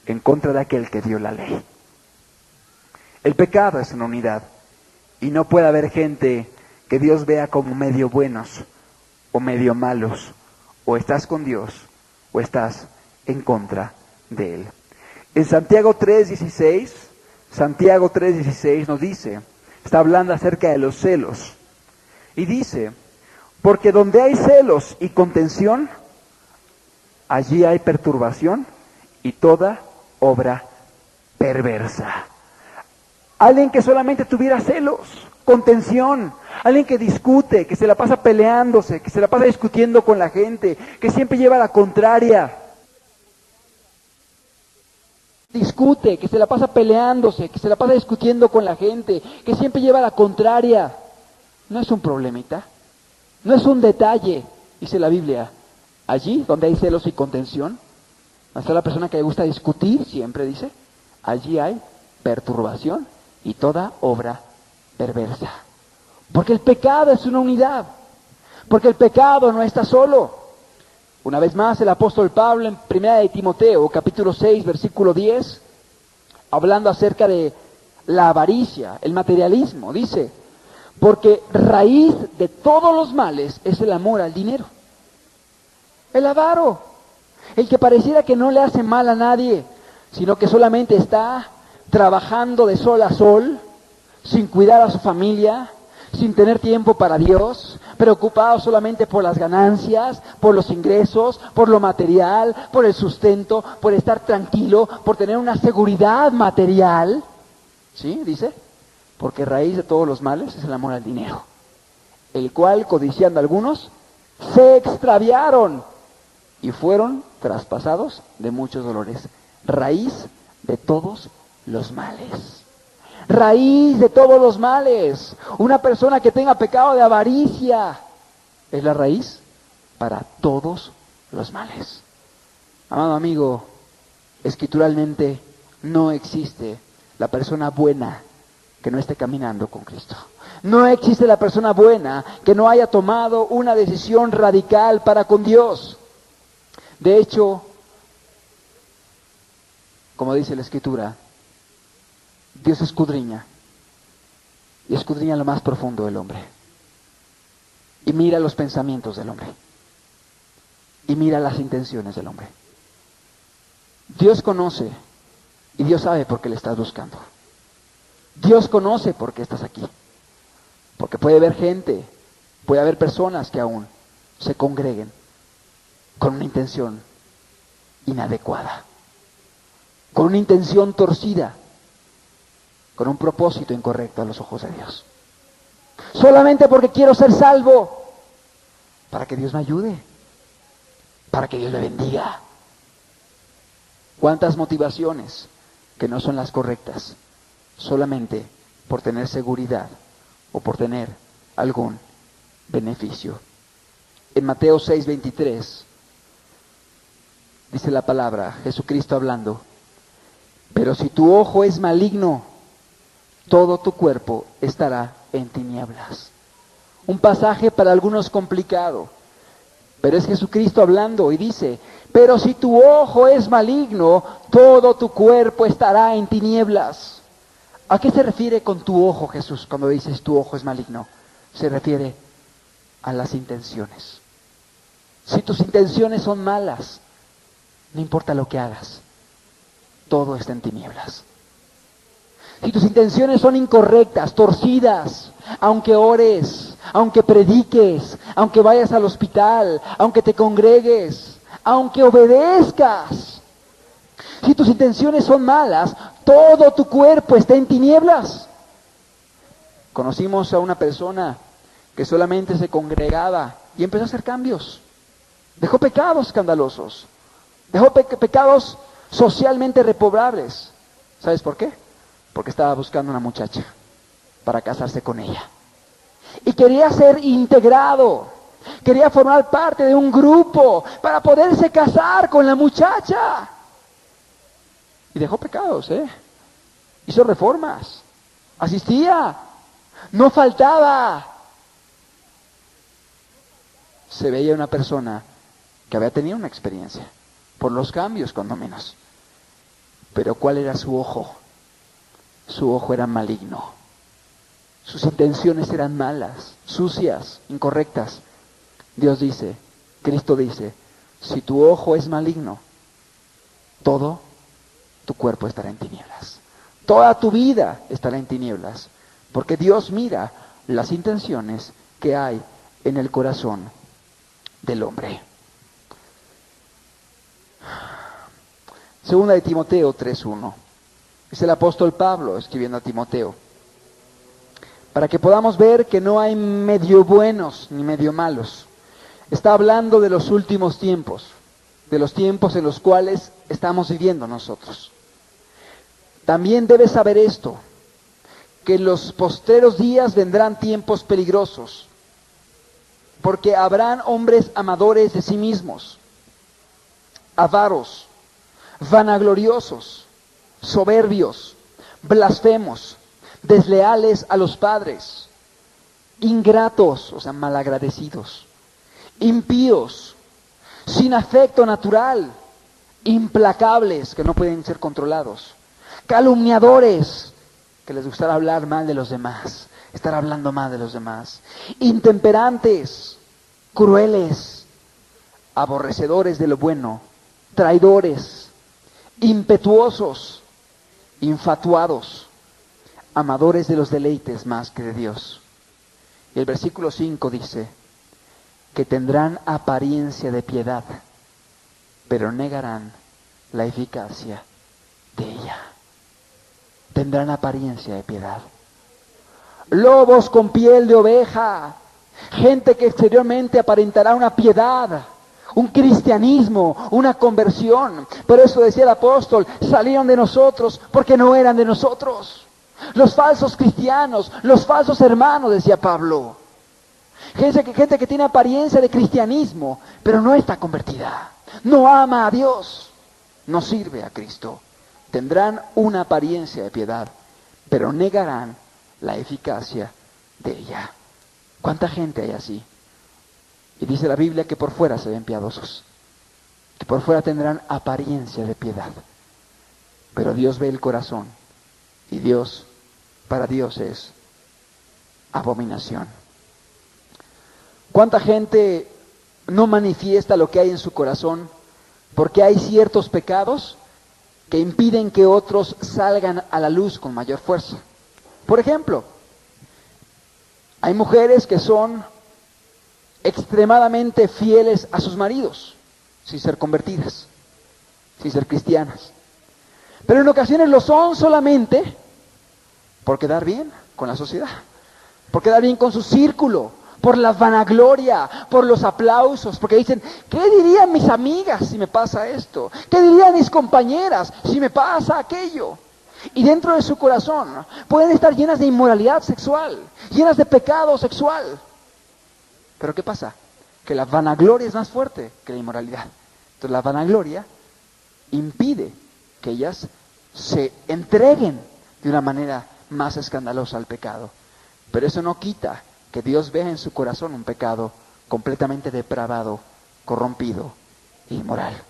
en contra de aquel que dio la ley. El pecado es una unidad, y no puede haber gente que Dios vea como medio buenos, o medio malos. O estás con Dios, o estás en contra de Él. En Santiago 3:16 nos dice, está hablando acerca de los celos. Y dice, porque donde hay celos y contención, allí hay perturbación y toda obra perversa. Alguien que solamente tuviera celos, contención. Alguien que discute, que se la pasa peleándose, que se la pasa discutiendo con la gente, que siempre lleva la contraria. Discute, que se la pasa peleándose, que se la pasa discutiendo con la gente, que siempre lleva la contraria. No es un problemita, no es un detalle, dice la Biblia. Allí donde hay celos y contención, donde está la persona que le gusta discutir, siempre dice, allí hay perturbación y toda obra perversa. Porque el pecado es una unidad, porque el pecado no está solo. Una vez más el apóstol Pablo en 1 de Timoteo, capítulo 6, versículo 10, hablando acerca de la avaricia, el materialismo, dice, porque raíz de todos los males es el amor al dinero. El avaro, el que pareciera que no le hace mal a nadie, sino que solamente está trabajando de sol a sol, sin cuidar a su familia, sin tener tiempo para Dios, preocupado solamente por las ganancias, por los ingresos, por lo material, por el sustento, por estar tranquilo, por tener una seguridad material. ¿Sí? Dice, porque raíz de todos los males es el amor al dinero, el cual, codiciando algunos, se extraviaron y fueron traspasados de muchos dolores. Raíz de todos los males. Raíz de todos los males. Una persona que tenga pecado de avaricia es la raíz para todos los males. Amado amigo, escrituralmente no existe la persona buena que no esté caminando con Cristo. No existe la persona buena que no haya tomado una decisión radical para con Dios. De hecho, como dice la Escritura, Dios escudriña, y escudriña lo más profundo del hombre, y mira los pensamientos del hombre, y mira las intenciones del hombre. Dios conoce, y Dios sabe por qué le estás buscando. Dios conoce por qué estás aquí, porque puede haber gente, puede haber personas que aún se congreguen con una intención inadecuada, con una intención torcida, con un propósito incorrecto a los ojos de Dios. Solamente porque quiero ser salvo, para que Dios me ayude, para que Dios me bendiga. ¿Cuántas motivaciones que no son las correctas, solamente por tener seguridad o por tener algún beneficio? En Mateo 6:23 dice la palabra, Jesucristo hablando, pero si tu ojo es maligno, todo tu cuerpo estará en tinieblas. Un pasaje para algunos complicado, pero es Jesucristo hablando y dice, pero si tu ojo es maligno, todo tu cuerpo estará en tinieblas. ¿A qué se refiere con tu ojo, Jesús, cuando dices tu ojo es maligno? Se refiere a las intenciones. Si tus intenciones son malas, no importa lo que hagas, todo está en tinieblas. Si tus intenciones son incorrectas, torcidas, aunque ores, aunque prediques, aunque vayas al hospital, aunque te congregues, aunque obedezcas, si tus intenciones son malas, todo tu cuerpo está en tinieblas. Conocimos a una persona que solamente se congregaba y empezó a hacer cambios. Dejó pecados escandalosos, dejó pecados socialmente reprobables. ¿Sabes por qué? Porque estaba buscando una muchacha para casarse con ella. Y quería ser integrado, quería formar parte de un grupo para poderse casar con la muchacha. Y dejó pecados, hizo reformas, asistía, no faltaba. Se veía una persona que había tenido una experiencia, por los cambios cuando menos. Pero ¿cuál era su ojo? Su ojo era maligno. Sus intenciones eran malas, sucias, incorrectas. Dios dice, Cristo dice, si tu ojo es maligno, todo tu cuerpo estará en tinieblas. Toda tu vida estará en tinieblas. Porque Dios mira las intenciones que hay en el corazón del hombre. Segunda de Timoteo 3:1. Es el apóstol Pablo escribiendo a Timoteo. Para que podamos ver que no hay medio buenos ni medio malos. Está hablando de los últimos tiempos, de los tiempos en los cuales estamos viviendo nosotros. También debes saber esto, que en los postreros días vendrán tiempos peligrosos, porque habrán hombres amadores de sí mismos, avaros, vanagloriosos, soberbios, blasfemos, desleales a los padres, ingratos, o sea, malagradecidos, impíos, sin afecto natural, implacables, que no pueden ser controlados, calumniadores, que les gustará hablar mal de los demás, estar hablando mal de los demás, intemperantes, crueles, aborrecedores de lo bueno, traidores, impetuosos, infatuados, amadores de los deleites más que de Dios. Y el versículo 5 dice que tendrán apariencia de piedad, pero negarán la eficacia de ella. Tendrán apariencia de piedad. Lobos con piel de oveja, gente que exteriormente aparentará una piedad, un cristianismo, una conversión. Pero eso decía el apóstol, salieron de nosotros porque no eran de nosotros. Los falsos cristianos, los falsos hermanos, decía Pablo. Gente que tiene apariencia de cristianismo, pero no está convertida. No ama a Dios, no sirve a Cristo. Tendrán una apariencia de piedad, pero negarán la eficacia de ella. ¿Cuánta gente hay así? Y dice la Biblia que por fuera se ven piadosos, que por fuera tendrán apariencia de piedad, pero Dios ve el corazón, y para Dios es abominación. ¿Cuánta gente no manifiesta lo que hay en su corazón porque hay ciertos pecados que impiden que otros salgan a la luz con mayor fuerza? Por ejemplo, hay mujeres que son extremadamente fieles a sus maridos, sin ser convertidas, sin ser cristianas. Pero en ocasiones lo son solamente por quedar bien con la sociedad, por quedar bien con su círculo, por la vanagloria, por los aplausos, porque dicen, ¿qué dirían mis amigas si me pasa esto? ¿Qué dirían mis compañeras si me pasa aquello? Y dentro de su corazón pueden estar llenas de inmoralidad sexual, llenas de pecado sexual. Pero ¿qué pasa? Que la vanagloria es más fuerte que la inmoralidad. Entonces la vanagloria impide que ellas se entreguen de una manera más escandalosa al pecado. Pero eso no quita que Dios vea en su corazón un pecado completamente depravado, corrompido e inmoral.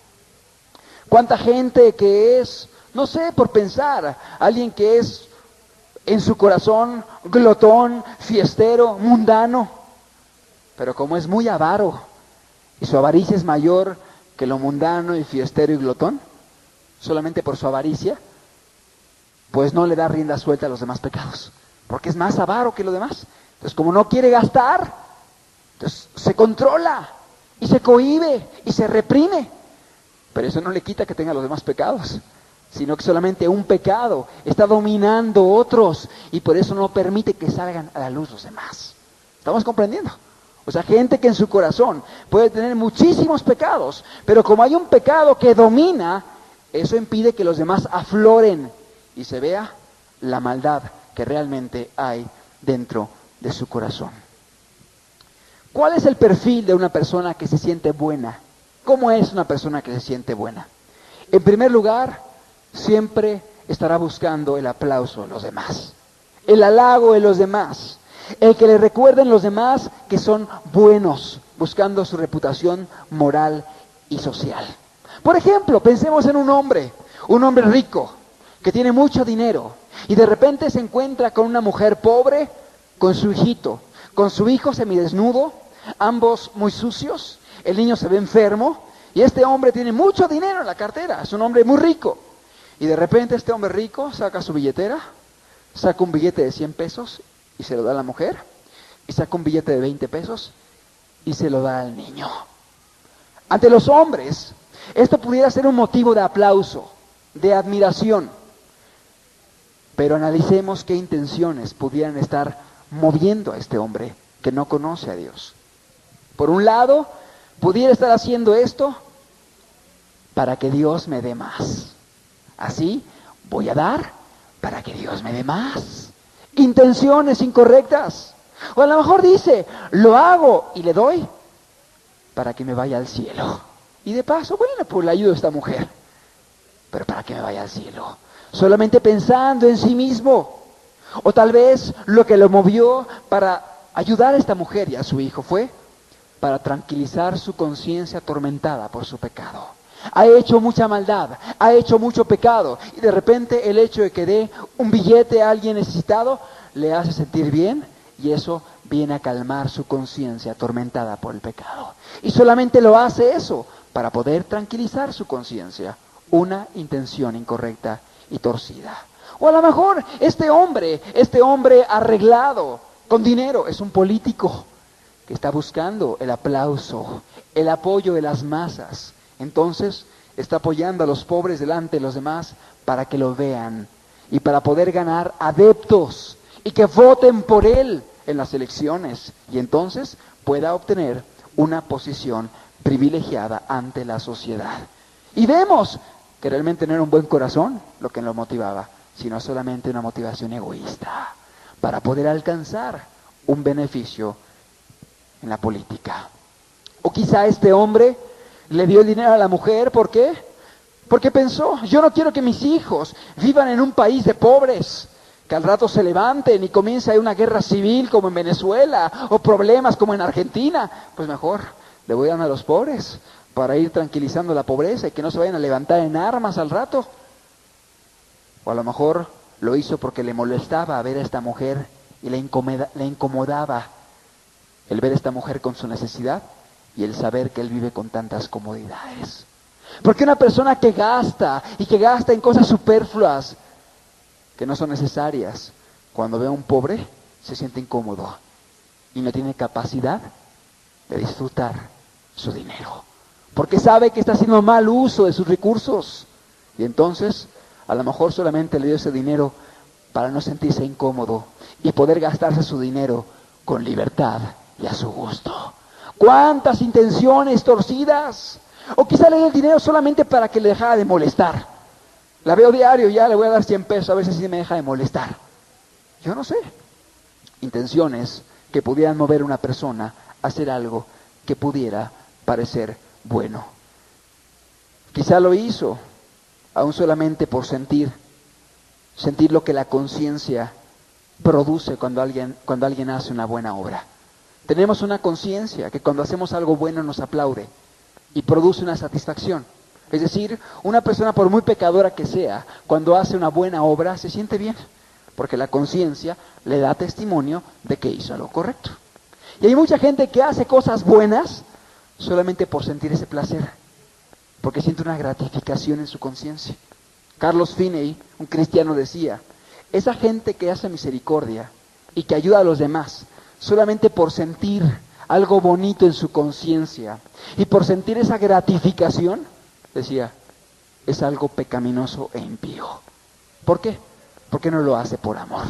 ¿Cuánta gente que es, no sé, por pensar, alguien que es en su corazón glotón, fiestero, mundano, pero como es muy avaro y su avaricia es mayor que lo mundano y fiestero y glotón, solamente por su avaricia, pues no le da rienda suelta a los demás pecados, porque es más avaro que lo demás. Entonces, como no quiere gastar, entonces se controla y se cohíbe y se reprime. Pero eso no le quita que tenga los demás pecados, sino que solamente un pecado está dominando otros y por eso no permite que salgan a la luz los demás. ¿Estamos comprendiendo? O sea, gente que en su corazón puede tener muchísimos pecados, pero como hay un pecado que domina, eso impide que los demás afloren y se vea la maldad que realmente hay dentro de su corazón. ¿Cuál es el perfil de una persona que se siente buena? ¿Cómo es una persona que se siente buena? En primer lugar, siempre estará buscando el aplauso de los demás, el halago de los demás, el que le recuerden los demás que son buenos, buscando su reputación moral y social. Por ejemplo, pensemos en un hombre rico, que tiene mucho dinero, y de repente se encuentra con una mujer pobre, con su hijito, con su hijo semidesnudo, ambos muy sucios, el niño se ve enfermo, y este hombre tiene mucho dinero en la cartera, es un hombre muy rico, y de repente este hombre rico saca su billetera, saca un billete de 100 pesos, y se lo da a la mujer, y saca un billete de 20 pesos, y se lo da al niño. Ante los hombres, esto pudiera ser un motivo de aplauso, de admiración, Pero analicemos qué intenciones pudieran estar moviendo a este hombre que no conoce a Dios. Por un lado, pudiera estar haciendo esto para que Dios me dé más. Así voy a dar para que Dios me dé más. Intenciones incorrectas. O a lo mejor dice, lo hago y le doy para que me vaya al cielo. Y de paso, bueno, pues le ayudo a esta mujer. Pero para que me vaya al cielo. Solamente pensando en sí mismo. O tal vez lo que lo movió para ayudar a esta mujer y a su hijo fue para tranquilizar su conciencia atormentada por su pecado. Ha hecho mucha maldad, ha hecho mucho pecado, y de repente el hecho de que dé un billete a alguien necesitado le hace sentir bien, y eso viene a calmar su conciencia atormentada por el pecado. Y solamente lo hace eso para poder tranquilizar su conciencia. Una intención incorrecta y torcida. O a lo mejor este hombre arreglado con dinero, es un político que está buscando el aplauso, el apoyo de las masas. Entonces está apoyando a los pobres delante de los demás para que lo vean y para poder ganar adeptos y que voten por él en las elecciones y entonces pueda obtener una posición privilegiada ante la sociedad. Y vemos que realmente no era un buen corazón lo que lo motivaba, sino solamente una motivación egoísta para poder alcanzar un beneficio en la política. O quizá este hombre le dio el dinero a la mujer, ¿por qué? Porque pensó, yo no quiero que mis hijos vivan en un país de pobres, que al rato se levanten y comience ahí una guerra civil como en Venezuela, o problemas como en Argentina. Pues mejor le voy a dar a los pobres para ir tranquilizando la pobreza y que no se vayan a levantar en armas al rato. O a lo mejor lo hizo porque le molestaba ver a esta mujer y le incomodaba el ver a esta mujer con su necesidad y el saber que él vive con tantas comodidades. Porque una persona que gasta y que gasta en cosas superfluas que no son necesarias, cuando ve a un pobre se siente incómodo y no tiene capacidad de disfrutar su dinero. Porque sabe que está haciendo mal uso de sus recursos y entonces a lo mejor solamente le dio ese dinero para no sentirse incómodo y poder gastarse su dinero con libertad y a su gusto. ¿Cuántas intenciones torcidas? O quizá le dio el dinero solamente para que le dejara de molestar. La veo diario, ya le voy a dar 100 pesos, a veces sí me deja de molestar. Yo no sé. Intenciones que pudieran mover a una persona a hacer algo que pudiera parecer bueno. Quizá lo hizo aún solamente por sentir lo que la conciencia produce cuando alguien hace una buena obra. Tenemos una conciencia que cuando hacemos algo bueno nos aplaude y produce una satisfacción. Es decir, una persona por muy pecadora que sea, cuando hace una buena obra se siente bien, porque la conciencia le da testimonio de que hizo lo correcto. Y hay mucha gente que hace cosas buenas solamente por sentir ese placer, porque siente una gratificación en su conciencia. Carlos Finney, un cristiano, decía, esa gente que hace misericordia y que ayuda a los demás, solamente por sentir algo bonito en su conciencia y por sentir esa gratificación, decía, es algo pecaminoso e impío. ¿Por qué? Porque no lo hace por amor.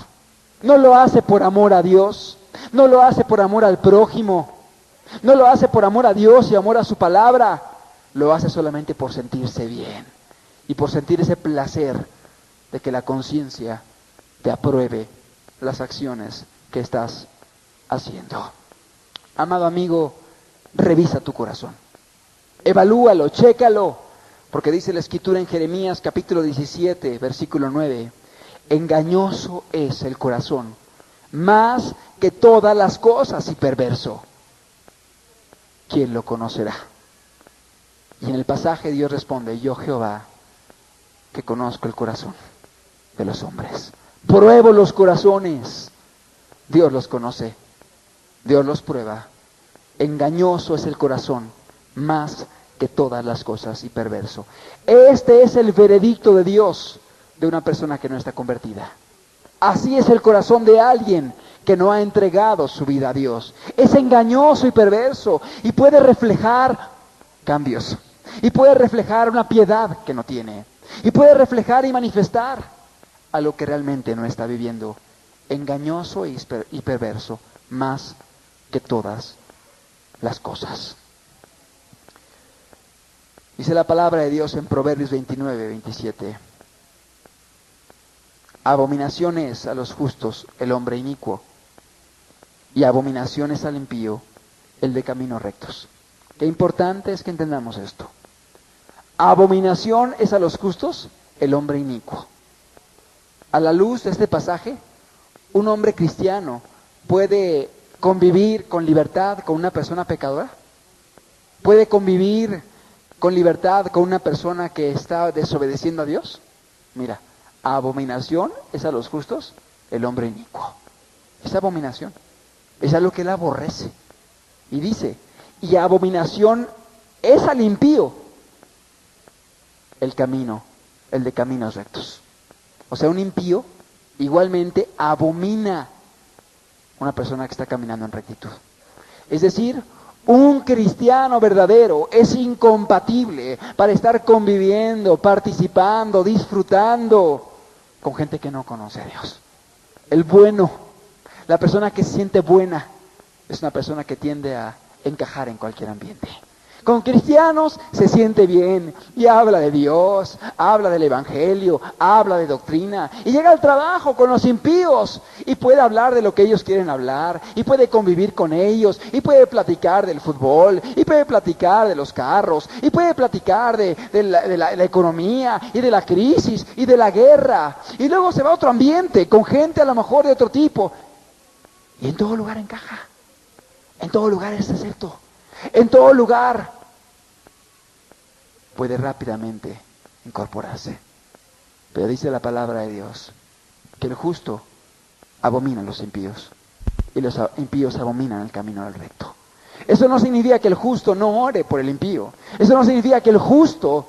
No lo hace por amor a Dios, no lo hace por amor al prójimo, no lo hace por amor a Dios y amor a su palabra, lo hace solamente por sentirse bien y por sentir ese placer de que la conciencia te apruebe las acciones que estás haciendo. Amado amigo, revisa tu corazón, evalúalo, chécalo, porque dice la Escritura en Jeremías capítulo 17, versículo 9, engañoso es el corazón, más que todas las cosas y perverso. ¿Quién lo conocerá? Y en el pasaje Dios responde, yo Jehová, que conozco el corazón de los hombres. Pruebo los corazones. Dios los conoce, Dios los prueba. Engañoso es el corazón, más que todas las cosas y perverso. Este es el veredicto de Dios de una persona que no está convertida. Así es el corazón de alguien que no ha entregado su vida a Dios. Es engañoso y perverso y puede reflejar cambios. Y puede reflejar una piedad que no tiene. Y puede reflejar y manifestar a lo que realmente no está viviendo, engañoso y perverso, más que todas las cosas. Dice la palabra de Dios en Proverbios 29:27. Abominación es a los justos el hombre inicuo, y abominación es al impío el de caminos rectos. Qué importante es que entendamos esto. Abominación es a los justos el hombre inicuo. A la luz de este pasaje, ¿un hombre cristiano puede convivir con libertad con una persona pecadora? ¿Puede convivir con libertad con una persona que está desobedeciendo a Dios? Mira, abominación es a los justos el hombre inicuo. Es abominación. Es algo que él aborrece. Y dice, y abominación es al impío el camino, el de caminos rectos. O sea, un impío igualmente abomina una persona que está caminando en rectitud. Es decir, un cristiano verdadero es incompatible para estar conviviendo, participando, disfrutando con gente que no conoce a Dios. El bueno, la persona que se siente buena, es una persona que tiende a encajar en cualquier ambiente. Con cristianos se siente bien y habla de Dios, habla del Evangelio, habla de doctrina y llega al trabajo con los impíos y puede hablar de lo que ellos quieren hablar y puede convivir con ellos y puede platicar del fútbol y puede platicar de los carros y puede platicar de la economía y de la crisis y de la guerra y luego se va a otro ambiente con gente a lo mejor de otro tipo y en todo lugar encaja, en todo lugar es acepto. En todo lugar puede rápidamente incorporarse. Pero dice la palabra de Dios que el justo abomina a los impíos y los impíos abominan el camino del recto. Eso no significa que el justo no ore por el impío. Eso no significa que el justo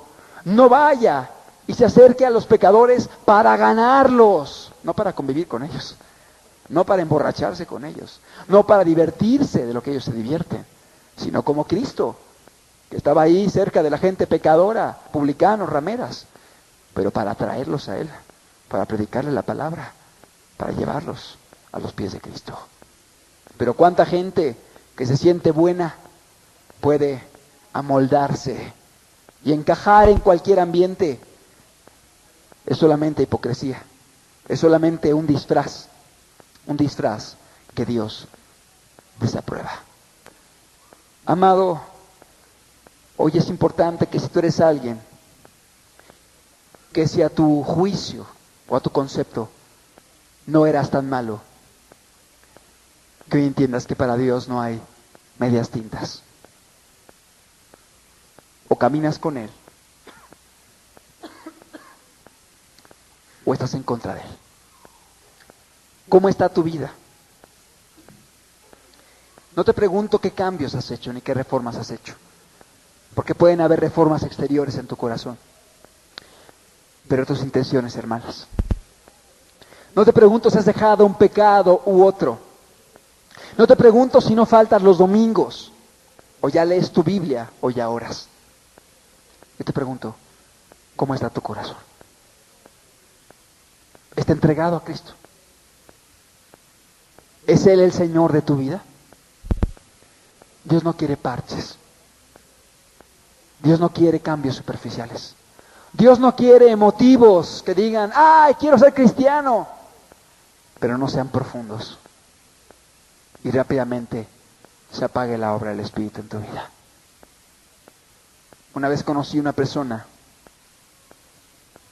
no vaya y se acerque a los pecadores para ganarlos, no para convivir con ellos, no para emborracharse con ellos, no para divertirse de lo que ellos se divierten, sino como Cristo, que estaba ahí cerca de la gente pecadora, publicanos, rameras, pero para atraerlos a Él, para predicarle la palabra, para llevarlos a los pies de Cristo. Pero cuánta gente que se siente buena puede amoldarse y encajar en cualquier ambiente. Es solamente hipocresía, es solamente un disfraz que Dios desaprueba. Amado, hoy es importante que si tú eres alguien que si a tu juicio o a tu concepto no eras tan malo, que hoy entiendas que para Dios no hay medias tintas. O caminas con Él, o estás en contra de Él. ¿Cómo está tu vida? No te pregunto qué cambios has hecho ni qué reformas has hecho, porque pueden haber reformas exteriores en tu corazón, pero tus intenciones, hermanas. No te pregunto si has dejado un pecado u otro. No te pregunto si no faltas los domingos, o ya lees tu Biblia, o ya oras. Yo te pregunto, ¿cómo está tu corazón? ¿Está entregado a Cristo? ¿Es Él el Señor de tu vida? Dios no quiere parches. Dios no quiere cambios superficiales. Dios no quiere motivos que digan, ¡ay, quiero ser cristiano! Pero no sean profundos. Y rápidamente se apague la obra del Espíritu en tu vida. Una vez conocí una persona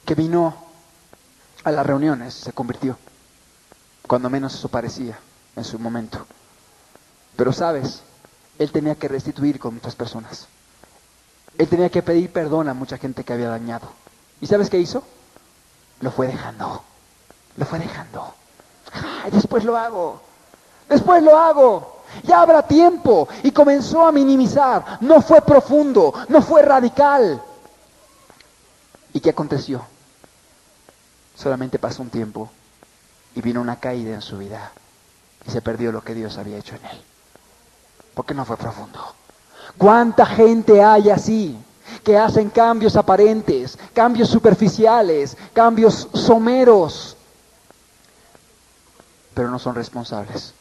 que vino a las reuniones, se convirtió. Cuando menos eso parecía en su momento. Pero sabes, él tenía que restituir con muchas personas. Él tenía que pedir perdón a mucha gente que había dañado. ¿Y sabes qué hizo? Lo fue dejando. Lo fue dejando. ¡Ay, después lo hago! ¡Después lo hago! Ya habrá tiempo. Y comenzó a minimizar. No fue profundo. No fue radical. ¿Y qué aconteció? Solamente pasó un tiempo y vino una caída en su vida. Y se perdió lo que Dios había hecho en él. Porque no fue profundo. ¿Cuánta gente hay así? Que hacen cambios aparentes, cambios superficiales, cambios someros, pero no son responsables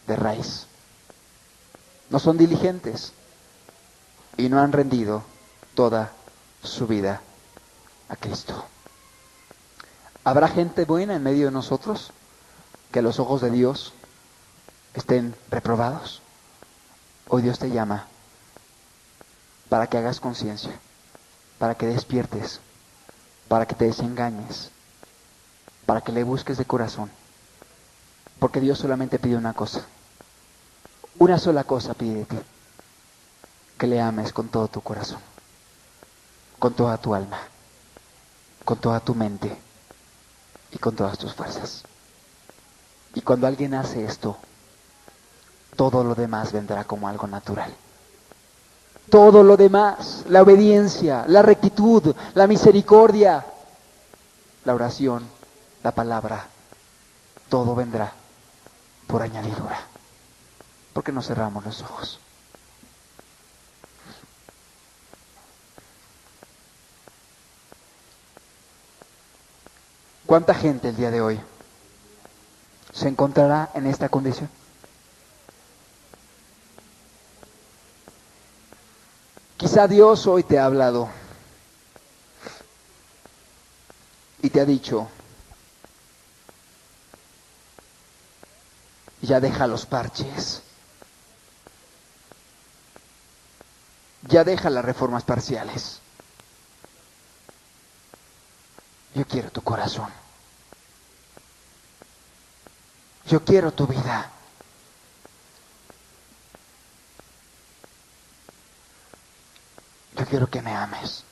de raíz. No son diligentes y no han rendido toda su vida a Cristo. ¿Habrá gente buena en medio de nosotros que a los ojos de Dios estén reprobados? Hoy Dios te llama para que hagas conciencia, para que despiertes, para que te desengañes, para que le busques de corazón. Porque Dios solamente pide una cosa. Una sola cosa pide de ti. Que le ames con todo tu corazón, con toda tu alma, con toda tu mente y con todas tus fuerzas. Y cuando alguien hace esto, todo lo demás vendrá como algo natural. Todo lo demás, la obediencia, la rectitud, la misericordia, la oración, la palabra, todo vendrá por añadidura. ¿Por qué no cerramos los ojos? ¿Cuánta gente el día de hoy se encontrará en esta condición? Quizá Dios hoy te ha hablado y te ha dicho, ya deja los parches, ya deja las reformas parciales. Yo quiero tu corazón. Yo quiero tu vida. Yo quiero que me ames.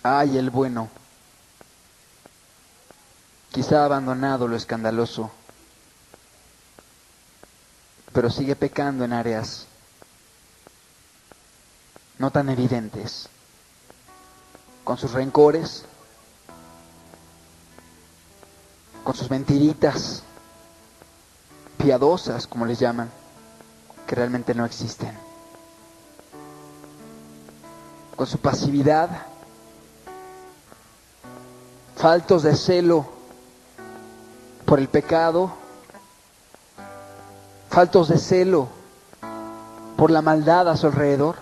Ay, el bueno. Quizá ha abandonado lo escandaloso, pero sigue pecando en áreas no tan evidentes, con sus rencores, con sus mentiritas piadosas, como les llaman, que realmente no existen, con su pasividad, faltos de celo por el pecado, faltos de celo por la maldad a su alrededor,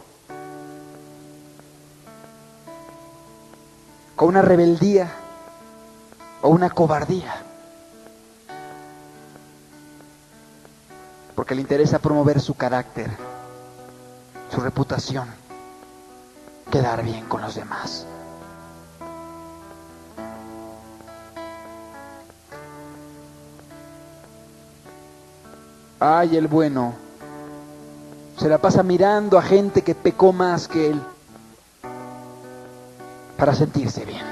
con una rebeldía o una cobardía, porque le interesa promover su carácter, su reputación, quedar bien con los demás. Ay, el bueno se la pasa mirando a gente que pecó más que él para sentirse bien,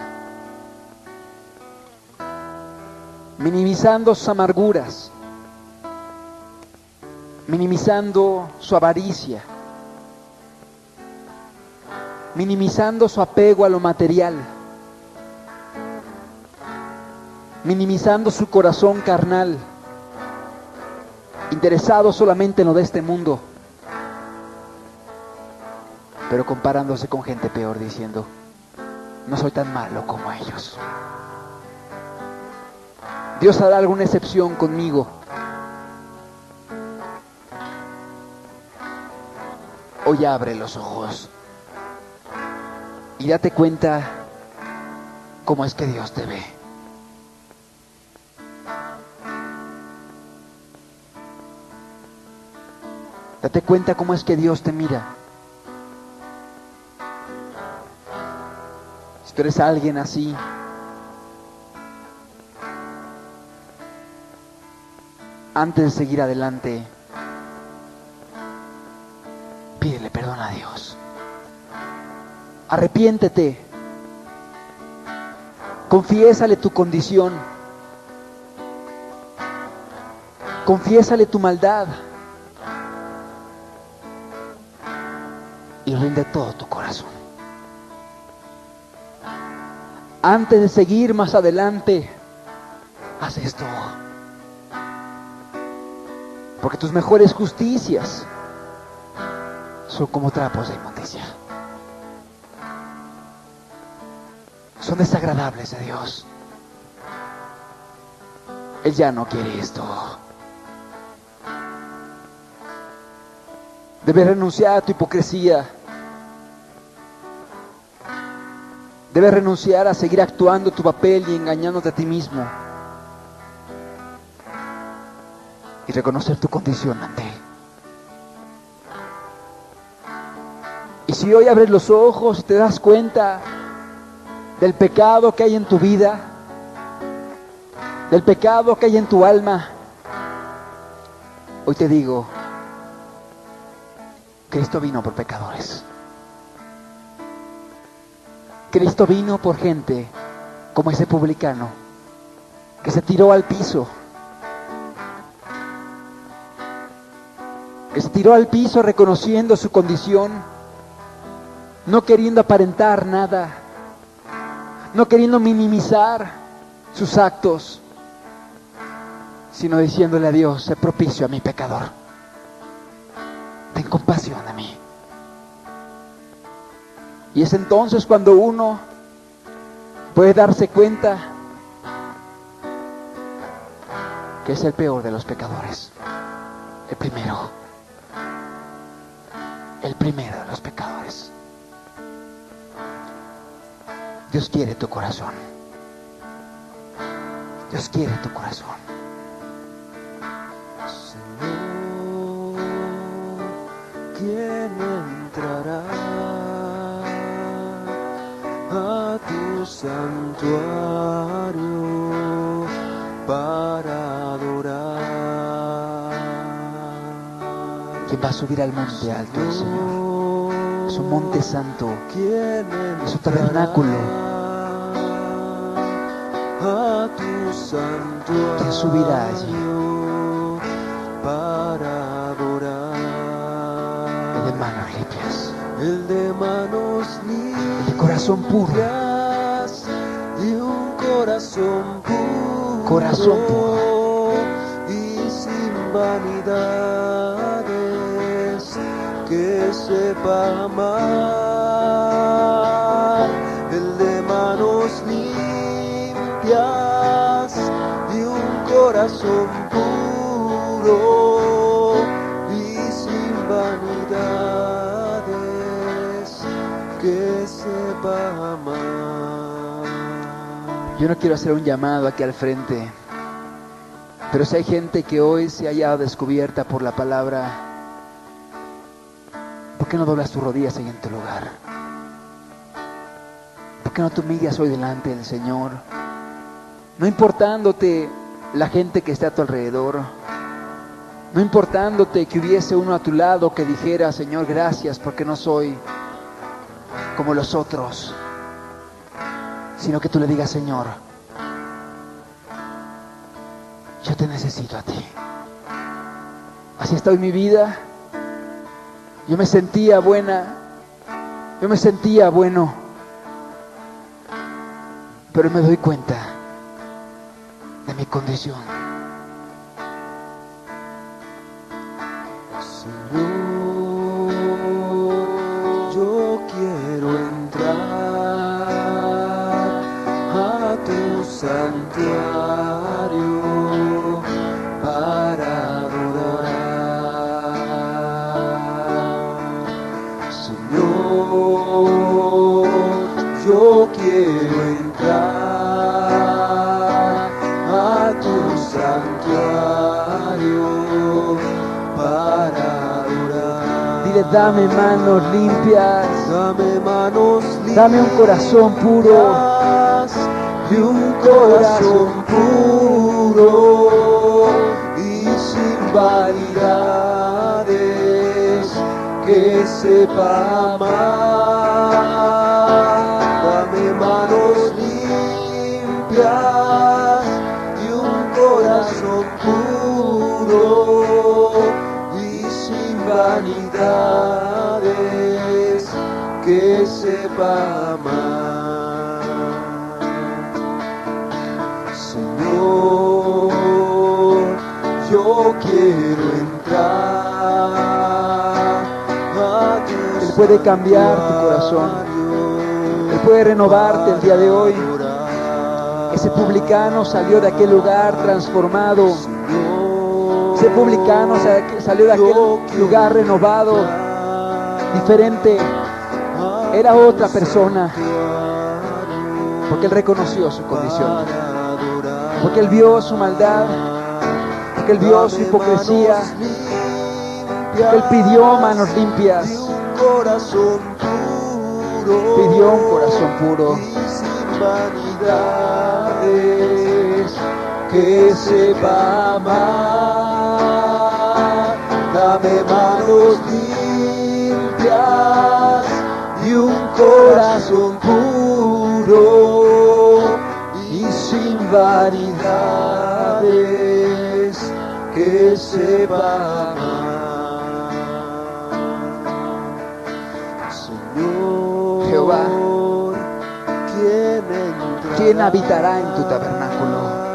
minimizando sus amarguras, minimizando su avaricia, minimizando su apego a lo material, minimizando su corazón carnal, interesado solamente en lo de este mundo, pero comparándose con gente peor, diciendo, no soy tan malo como ellos. Dios hará alguna excepción conmigo. Hoy abre los ojos y date cuenta cómo es que Dios te ve. Date cuenta cómo es que Dios te mira. Si tú eres alguien así, antes de seguir adelante, pídele perdón a Dios. Arrepiéntete. Confiésale tu condición. Confiésale tu maldad. Y rinde todo tu corazón. Antes de seguir más adelante, haz esto. Porque tus mejores justicias son como trapos de inmundicia. Son desagradables a Dios. Él ya no quiere esto. Debes renunciar a tu hipocresía. Debes renunciar a seguir actuando tu papel y engañándote a ti mismo. Y reconocer tu condición ante Él. Y si hoy abres los ojos y te das cuenta del pecado que hay en tu vida, del pecado que hay en tu alma, hoy te digo, Cristo vino por pecadores. Cristo vino por gente como ese publicano que se tiró al piso. Que se tiró al piso reconociendo su condición, no queriendo aparentar nada, no queriendo minimizar sus actos, sino diciéndole a Dios: sé propicio a mi pecador. Ten compasión de mí. Y es entonces cuando uno puede darse cuenta que es el peor de los pecadores. El primero de los pecadores. Dios quiere tu corazón. Dios quiere tu corazón. Señor, ¿quién entrará a tu santuario para adorar? ¿Quién va a subir al monte alto del Señor? Es un monte santo, es su tabernáculo. A tu santuario ¿Quién subirá allí? Para adorar. El de manos limpias, El de manos limpias, el de corazón puro, y un corazón puro, corazón puro, y sin vanidades, que sepa amar. El de manos limpias y un corazón puro y sin vanidades, que sepa amar. Yo no quiero hacer un llamado aquí al frente, pero si hay gente que hoy se haya descubierta por la palabra, ¿por qué no doblas tus rodillas ahí en tu lugar? ¿Por qué no te humillas hoy delante del Señor? No importándote la gente que está a tu alrededor, no importándote que hubiese uno a tu lado que dijera: Señor, gracias porque no soy como los otros, sino que tú le digas: Señor, yo te necesito a ti. Así está hoy mi vida. Yo me sentía buena, yo me sentía bueno, pero me doy cuenta de mi condición. Señor, yo quiero entrar a tu santuario para adorar. Señor, yo quiero entrar a tu santuario para adorar. Dile: dame manos limpias, Dame manos limpias, dame un corazón puro, y un corazón puro y sin vanidades, que sepa amar. Dame manos limpias y un corazón puro y sin vanidades, que sepa amar. Señor, yo quiero entrar a tu Él puede cambiar tu corazón, Él puede renovarte el día de hoy. Ese publicano salió de aquel lugar transformado. Ese publicano salió de aquel lugar renovado, diferente. Era otra persona, porque él reconoció su condición, porque él vio su maldad, porque él vio su hipocresía, porque él pidió manos limpias, pidió un corazón puro, que sepa amar. Dame manos limpias y un corazón puro y sin vanidades, que sepa amar. Señor, Jehová, ¿quién habitará en tu tabernáculo?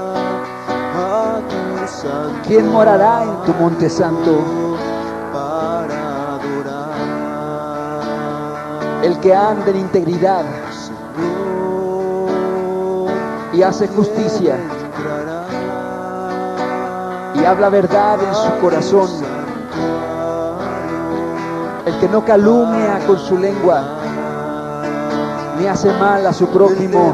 ¿Quién morará en tu monte santo? Para adorar. El que anda en integridad y hace justicia y habla verdad en su corazón. El que no calumnia con su lengua ni hace mal a su prójimo,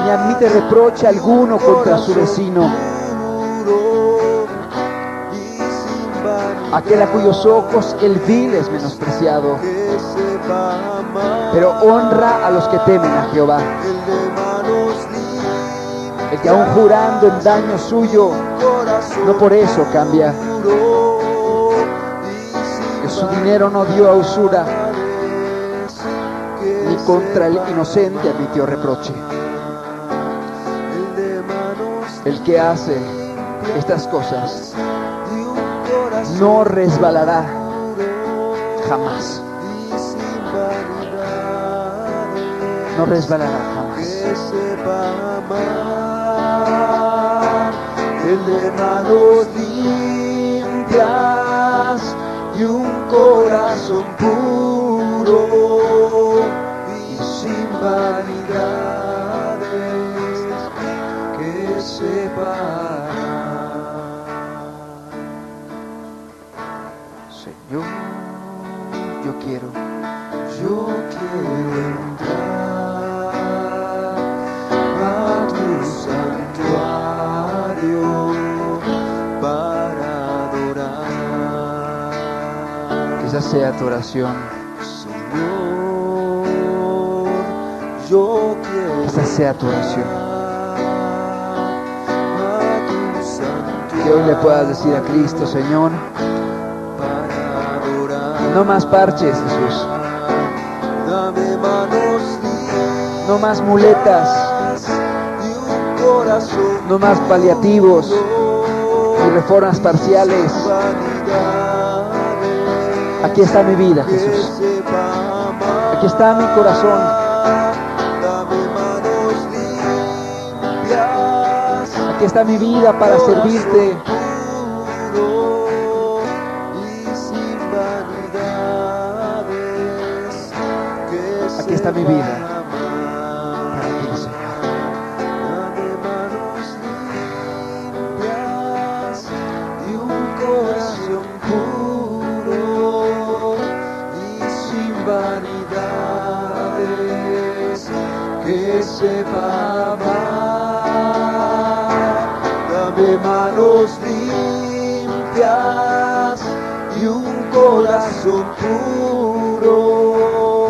ni admite reproche alguno contra su vecino. Aquel a cuyos ojos el vil es menospreciado, pero honra a los que temen a Jehová. El que aún jurando en daño suyo, no por eso cambia. Que su dinero no dio a usura, ni contra el inocente admitió reproche. El que hace estas cosas no resbalará jamás. No resbalará jamás. El de manos limpias y un corazón puro y sin vanidades, que sepa amar. Señor, yo quiero entrar a tu santuario para adorar. que esa sea tu oración, Señor, yo quiero que esa sea tu oración. a tu santuario Que hoy le puedas decir a Cristo: Señor, para adorar. no más parches, Jesús, Dame manos limpias no más muletas, y un corazón no más paliativos ni reformas parciales. Aquí está mi vida, Jesús. Aquí está mi corazón. Aquí está mi vida para servirte. Aquí está mi vida para ti, Señor. Y un corazón puro y sin vanidades, que sepa amar. Dame manos limpias y un corazón puro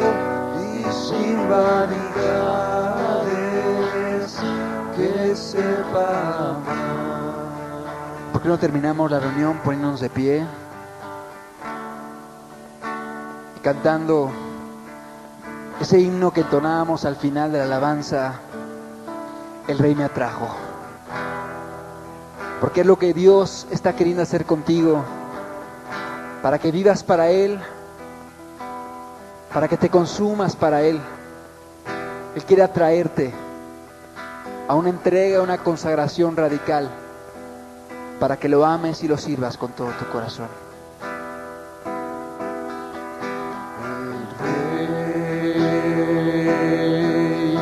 y sin vanidades, que sepa amar. ¿Por qué no terminamos la reunión poniéndonos de pie y cantando ese himno que entonábamos al final de la alabanza? El Rey me atrajo. Porque es lo que Dios está queriendo hacer contigo, para que vivas para Él, para que te consumas para Él. Él quiere atraerte a una entrega, a una consagración radical, para que lo ames y lo sirvas con todo tu corazón. El Rey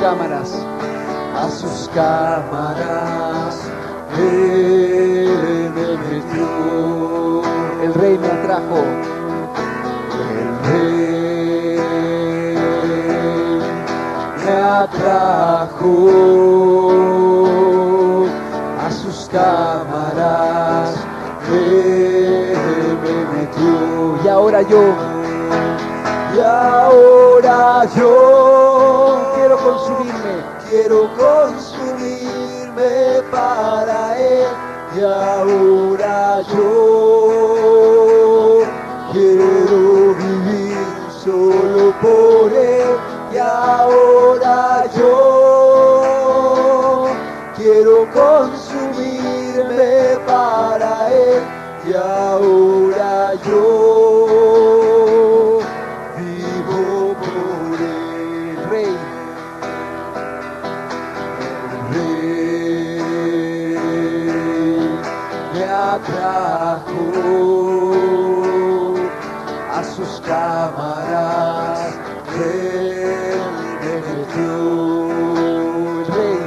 cámaras. A sus cámaras Él me metió. El Rey me atrajo. El Rey me atrajo a sus cámaras. Él me metió. Y ahora yo quiero consumirme para Él. Y ahora yo quiero vivir solo por Él. Y ahora yo quiero consumirme para Él. Y ahora yo vivo por Él. Rey. Me atrajo a sus cámaras. Él me metió. El Rey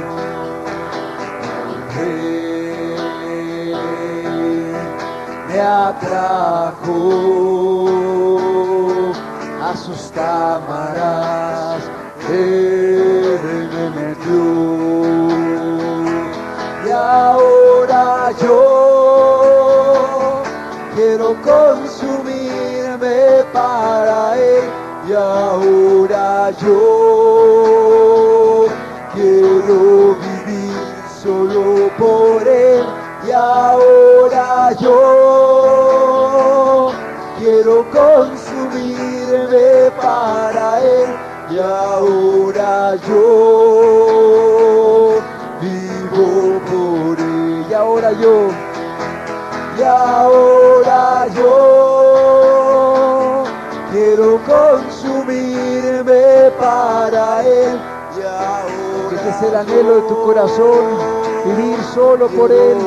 me atrajo a sus cámaras. Él me metió. Y ahora yo quiero consumirme para Él. Y ahora yo quiero vivir solo por Él. Y ahora yo quiero consumirme para Él. Y ahora yo vivo por Él. Y ahora yo quiero consumirme para Él. Y ahora que es el anhelo de tu corazón, vivir solo por Él,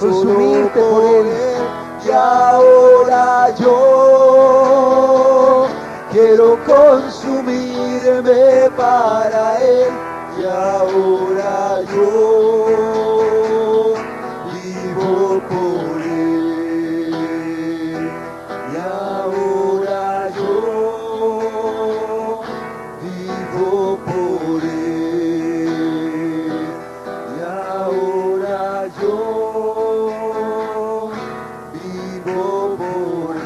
consumirte por Él. Y ahora yo quiero consumirme para Él. Y ahora yo vivo por Él. Y ahora yo vivo por Él. Y ahora yo vivo por Él.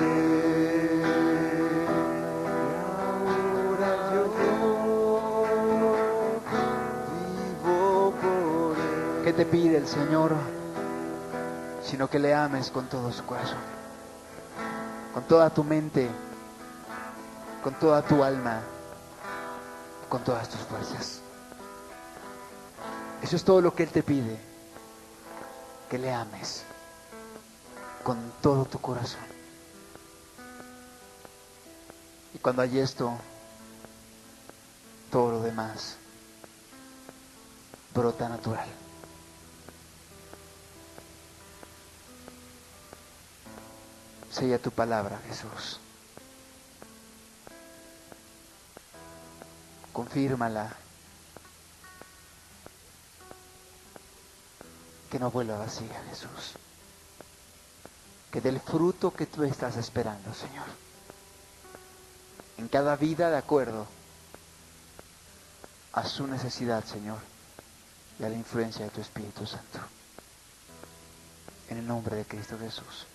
¿Qué te pide el Señor? Sino que le ames con todo su corazón, con toda tu mente, con toda tu alma, con todas tus fuerzas. Eso es todo lo que Él te pide, que le ames con todo tu corazón. Y cuando hay esto, todo lo demás brota natural. Sella tu palabra, Jesús. Confírmala. Que no vuelva vacía, Jesús. Que dé el fruto que tú estás esperando, Señor. En cada vida de acuerdo a su necesidad, Señor, y a la influencia de tu Espíritu Santo. En el nombre de Cristo Jesús.